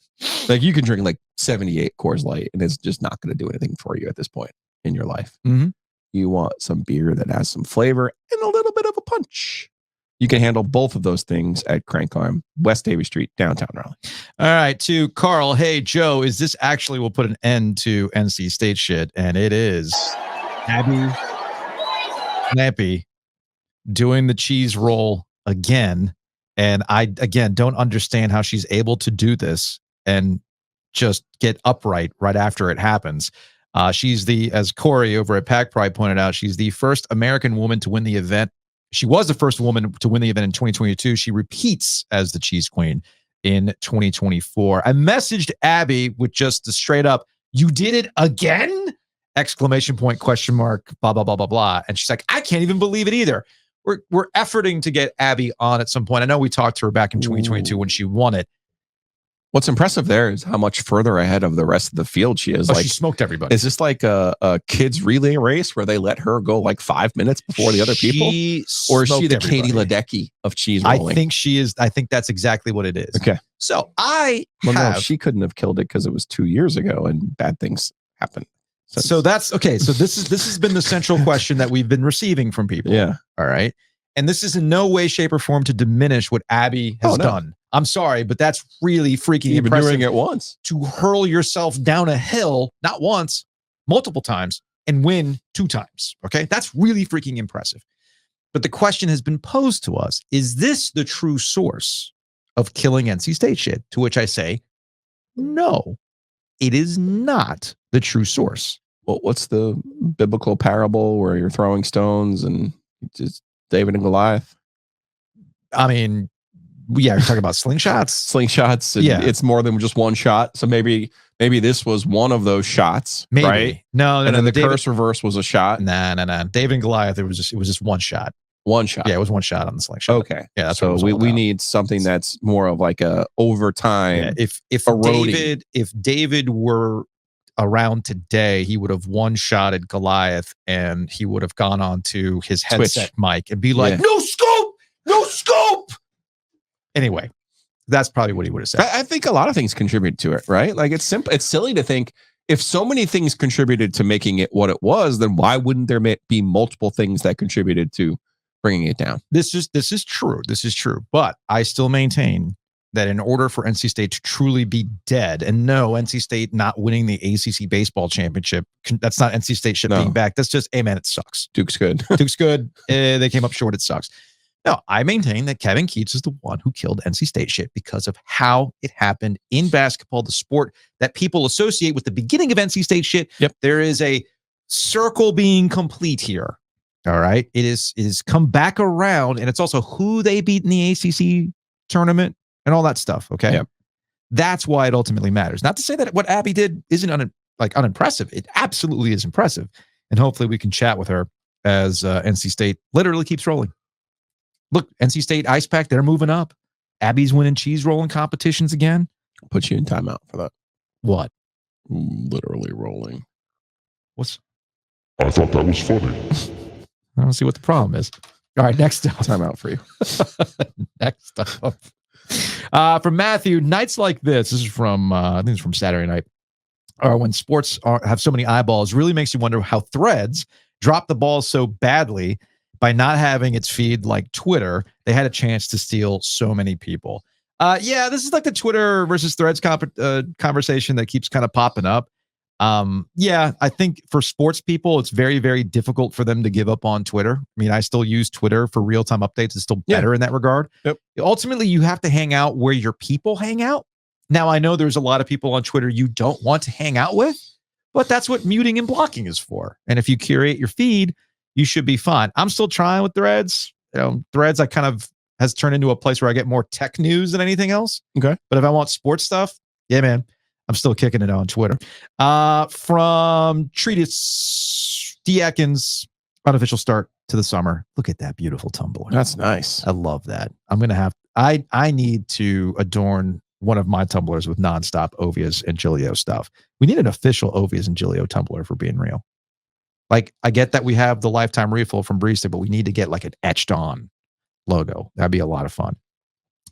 Like you can drink like 78 Coors Light and it's just not going to do anything for you at this point in your life. Mhm. You want some beer that has some flavor and a little bit of a punch. You can handle both of those things at Crank Arm, West Davis Street, downtown Raleigh. All right, to Carl. Hey, Joe, is this actually will put an end to NC State shit? And it is. Abby Snappy doing the cheese roll again. And I, again, don't understand how she's able to do this and just get upright right after it happens. She's as Corey over at Pack Pride pointed out, she's the first American woman to win the event. She was the first woman to win the event in 2022. She repeats as the cheese queen in 2024. I messaged Abby with just the straight up, "You did it again?" Exclamation point, question mark, blah, blah, blah, blah, blah. And she's like, "I can't even believe it either." We're efforting to get Abby on at some point. I know we talked to her back in 2022 when she won it. What's impressive there is how much further ahead of the rest of the field she is. Oh, like she smoked everybody. Is this like a kids relay race where they let her go like 5 minutes before the other people? Or is she the Katie Ledecky of cheese rolling? I think she is. I think that's exactly what it is. Okay. So no, she couldn't have killed it because it was 2 years ago and bad things happened. So that's okay. So this has been the central question that we've been receiving from people. Yeah. All right. And this is in no way, shape, or form to diminish what Abby has done. I'm sorry, but that's really freaking You've been impressive. doing it once. To hurl yourself down a hill, not once, multiple times, and win 2 times. Okay. That's really freaking impressive. But the question has been posed to us, is this the true source of killing NC State shit? To which I say, no, it is not the true source. Well, what's the biblical parable where you're throwing stones and just David and Goliath? I mean, yeah, you're talking about slingshots. Slingshots. And Yeah. it's more than just one shot. So maybe this was one of those shots, Maybe. right? No, And then the curse reverse was a shot. Nah. David and Goliath, it was just one shot. One shot. Yeah, it was one shot on the slingshot. Okay. Yeah, that's so what it was we all about. need something that's more of like a overtime. Yeah, if David were around today, he would have one shotted Goliath and he would have gone on to his headset mic and be like, no scope. Anyway, that's probably what he would have said. I think a lot of things contribute to it, right? Like it's simple. It's silly to think if so many things contributed to making it what it was, then why wouldn't there be multiple things that contributed to bringing it down? This is true. This is true. But I still maintain that in order for NC State to truly be dead, and no, NC State not winning the ACC baseball championship, that's not NC State shit being back. That's just, hey man, it sucks. Duke's good. Duke's good. They came up short. It sucks. No, I maintain that Kevin Keats is the one who killed NC State shit because of how it happened in basketball, the sport that people associate with the beginning of NC State shit. Yep. There is a circle being complete here. All right. It is come back around, and it's also who they beat in the ACC tournament and all that stuff. Okay. Yep. That's why it ultimately matters. Not to say that what Abby did isn't unimpressive. It absolutely is impressive. And hopefully we can chat with her as NC State literally keeps rolling. Look, NC State Ice Pack, they're moving up. Abby's winning cheese rolling competitions again. I'll put you in timeout for that. What? Literally rolling. What's I thought that was funny. I don't see what the problem is. All right, next up. Time out for you. Next up. From Matthew, nights like this is from, I think it's from Saturday night, or when sports have so many eyeballs, really makes you wonder how Threads dropped the ball so badly by not having its feed like Twitter. They had a chance to steal so many people. Yeah, this is like the Twitter versus Threads conversation that keeps kind of popping up. Yeah, I think for sports people, it's very, very difficult for them to give up on Twitter. I mean, I still use Twitter for real-time updates. It's still better in that regard. Yep. Ultimately, you have to hang out where your people hang out. Now, I know there's a lot of people on Twitter you don't want to hang out with, but that's what muting and blocking is for. And if you curate your feed, you should be fine. I'm still trying with Threads. Threads, I kind of has turned into a place where I get more tech news than anything else. Okay. But if I want sports stuff, yeah, man, I'm still kicking it on Twitter. From Treatise D. Atkins, unofficial start to the summer. Look at that beautiful tumbler. That's nice. I love that. I'm going to have, I need to adorn one of my tumblers with nonstop Ovias and Giglio stuff. We need an official Ovias and Giglio tumbler for being real. Like, I get that we have the lifetime refill from Barista, but we need to get like an etched on logo. That'd be a lot of fun.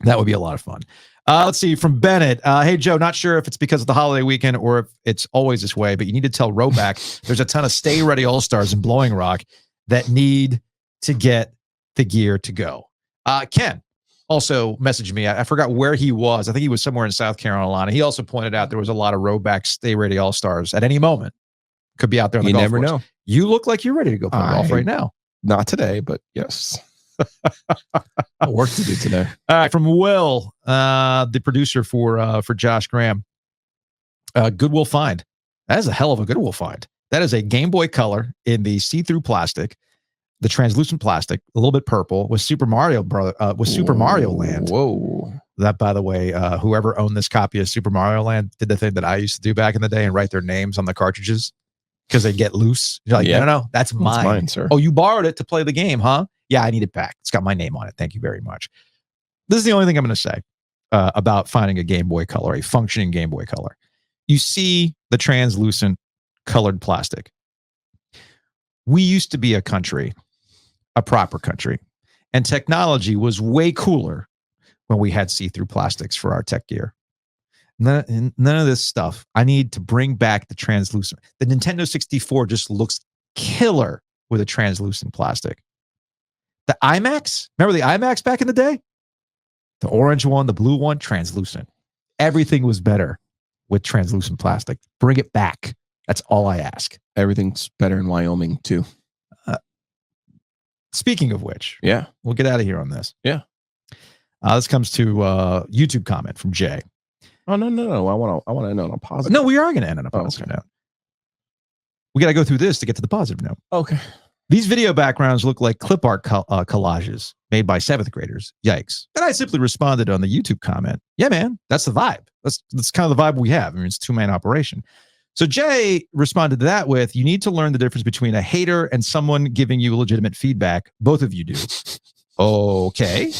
That would be a lot of fun. Let's see, from Bennett. Hey, Joe, not sure if it's because of the holiday weekend or if it's always this way, but you need to tell Roback there's a ton of Stay Ready All-Stars in Blowing Rock that need to get the gear to go. Ken also messaged me. I forgot where he was. I think he was somewhere in South Carolina. He also pointed out there was a lot of Roback Stay Ready All-Stars at any moment. Could be out there on the golf course. You never know. You look like you're ready to go play golf right now. Not today, but yes. Work to do today. All right, from Will, the producer for Josh Graham. Goodwill find. That is a hell of a Goodwill find. That is a Game Boy Color in the see-through plastic, the translucent plastic, a little bit purple with Super Mario Land. Whoa! That, by the way, whoever owned this copy of Super Mario Land did the thing that I used to do back in the day and write their names on the cartridges because they get loose. You're like, no, that's mine. That's mine, sir. Oh, you borrowed it to play the game, huh? Yeah, I need it back. It's got my name on it. Thank you very much. This is the only thing I'm going to say about finding a Game Boy Color, a functioning Game Boy Color. You see the translucent colored plastic. We used to be a country, a proper country, and technology was way cooler when we had see-through plastics for our tech gear. None of this stuff. I need to bring back the translucent. The Nintendo 64 just looks killer with a translucent plastic. The IMAX, remember the IMAX back in the day? The orange one, the blue one, translucent. Everything was better with translucent plastic. Bring it back. That's all I ask. Everything's better in Wyoming too. Speaking of which, yeah, we'll get out of here on this. Yeah. This comes to YouTube comment from Jay. Oh no! I want to end on a positive. No, we are going to end on a positive note. We got to go through this to get to the positive note. Okay. These video backgrounds look like clip art collages made by 7th graders. Yikes. And I simply responded on the YouTube comment. Yeah, man, that's the vibe. That's kind of the vibe we have. I mean, it's a 2-man operation. So Jay responded to that with, you need to learn the difference between a hater and someone giving you legitimate feedback. Both of you do. Okay.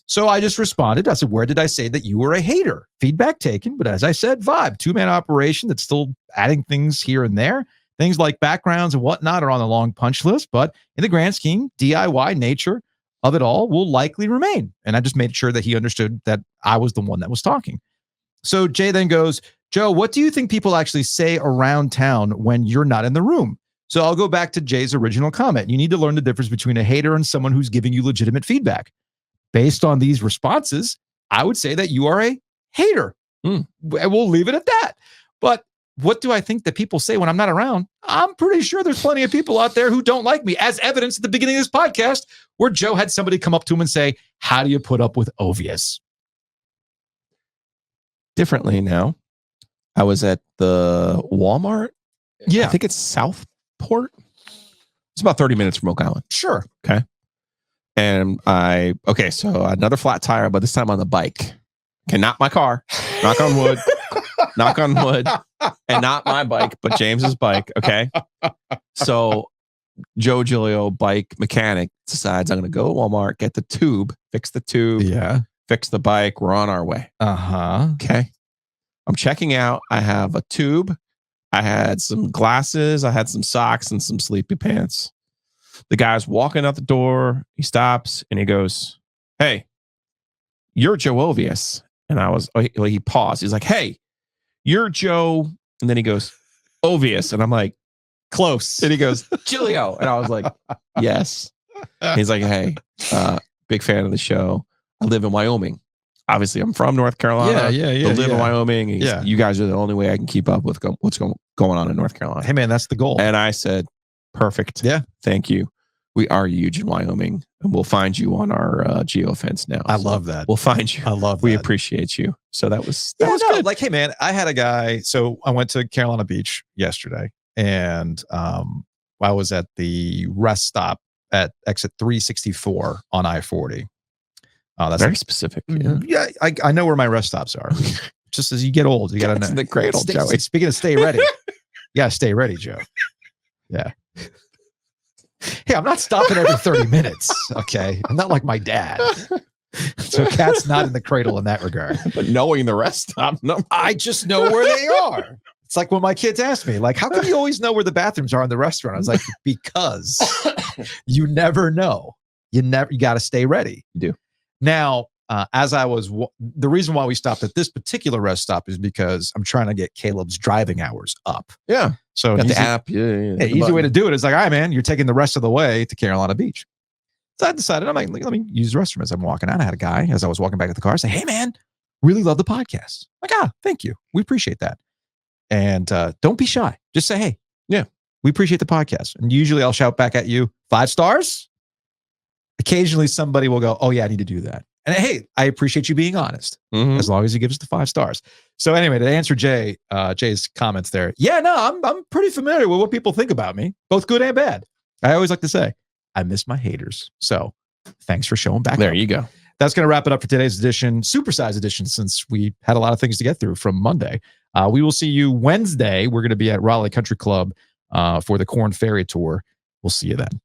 So I just responded. I said, where did I say that you were a hater? Feedback taken. But as I said, vibe, 2-man operation that's still adding things here and there. Things like backgrounds and whatnot are on the long punch list, but in the grand scheme, DIY nature of it all will likely remain. And I just made sure that he understood that I was the one that was talking. So Jay then goes, Joe, what do you think people actually say around town when you're not in the room? So I'll go back to Jay's original comment. You need to learn the difference between a hater and someone who's giving you legitimate feedback. Based on these responses, I would say that you are a hater. We'll leave it at that. But what do I think that people say when I'm not around? I'm pretty sure there's plenty of people out there who don't like me, as evidenced at the beginning of this podcast, where Joe had somebody come up to him and say, how do you put up with Ovius? Differently now. I was at the Walmart. Yeah. I think it's Southport. It's about 30 minutes from Oak Island. Sure. Okay. And so another flat tire, but this time on the bike. Okay, not my car. Knock on wood. Knock on wood. And not my bike, but James's bike. Okay. So Joe Giglio, bike mechanic, decides I'm going to go to Walmart, get the tube, fix the tube, fix the bike. We're on our way. Uh-huh. Okay. I'm checking out. I have a tube, I had some glasses, I had some socks, and some sleepy pants. The guy's walking out the door. He stops and he goes, "Hey, you're Joe Ovius." And he paused. He's like, "Hey, you're Joe." And then he goes, "Ovius." And I'm like, "Close." And he goes, "Giglio." And I was like, "Yes." And he's like, "Hey, big fan of the show. I live in Wyoming." Obviously, I'm from North Carolina. Yeah. But live in Wyoming. Yeah. You guys are the only way I can keep up with what's going on in North Carolina. Hey, man, that's the goal. And I said, "Perfect. Yeah. Thank you. We are huge in Wyoming, and we'll find you on our geofence now." I love that. We'll find you. I love We that. appreciate you. So that was good. Like, hey, man, I had a guy. So I went to Carolina Beach yesterday, and I was at the rest stop at exit 364 on I-40. That's very specific. Yeah, I know where my rest stops are. Just as you get old, you got to know. In the cradle, Joey. Speaking of stay ready, you got to stay ready, Joe. Yeah. Hey, I'm not stopping every 30 minutes. Okay. I'm not like my dad. So Cat's not in the cradle in that regard. But knowing the rest stop, no. I just know where they are. It's like when my kids ask me, like, how come you always know where the bathrooms are in the restaurant? I was like, because you never know. You got to stay ready. You do. Now, the reason why we stopped at this particular rest stop is because I'm trying to get Caleb's driving hours up. Yeah. So got the app. Yeah, the easy button. way to do it is like, all right, man, you're taking the rest of the way to Carolina Beach. So I decided, I'm like, let me use the restroom as I'm walking out. I had a guy, as I was walking back to the car, say, "Hey, man, really love the podcast." I'm like, thank you. We appreciate that. And don't be shy. Just say, "Hey, yeah, we appreciate the podcast." And usually I'll shout back at you, 5 stars. Occasionally somebody will go, "Oh, yeah, I need to do that." And hey, I appreciate you being honest, as long as you give us the 5 stars. So anyway, to answer Jay's comments there, yeah, no, I'm pretty familiar with what people think about me, both good and bad. I always like to say, I miss my haters. So thanks for showing back. There you go. That's going to wrap it up for today's edition, supersized edition, since we had a lot of things to get through from Monday. We will see you Wednesday. We're going to be at Raleigh Country Club for the Corn Ferry Tour. We'll see you then.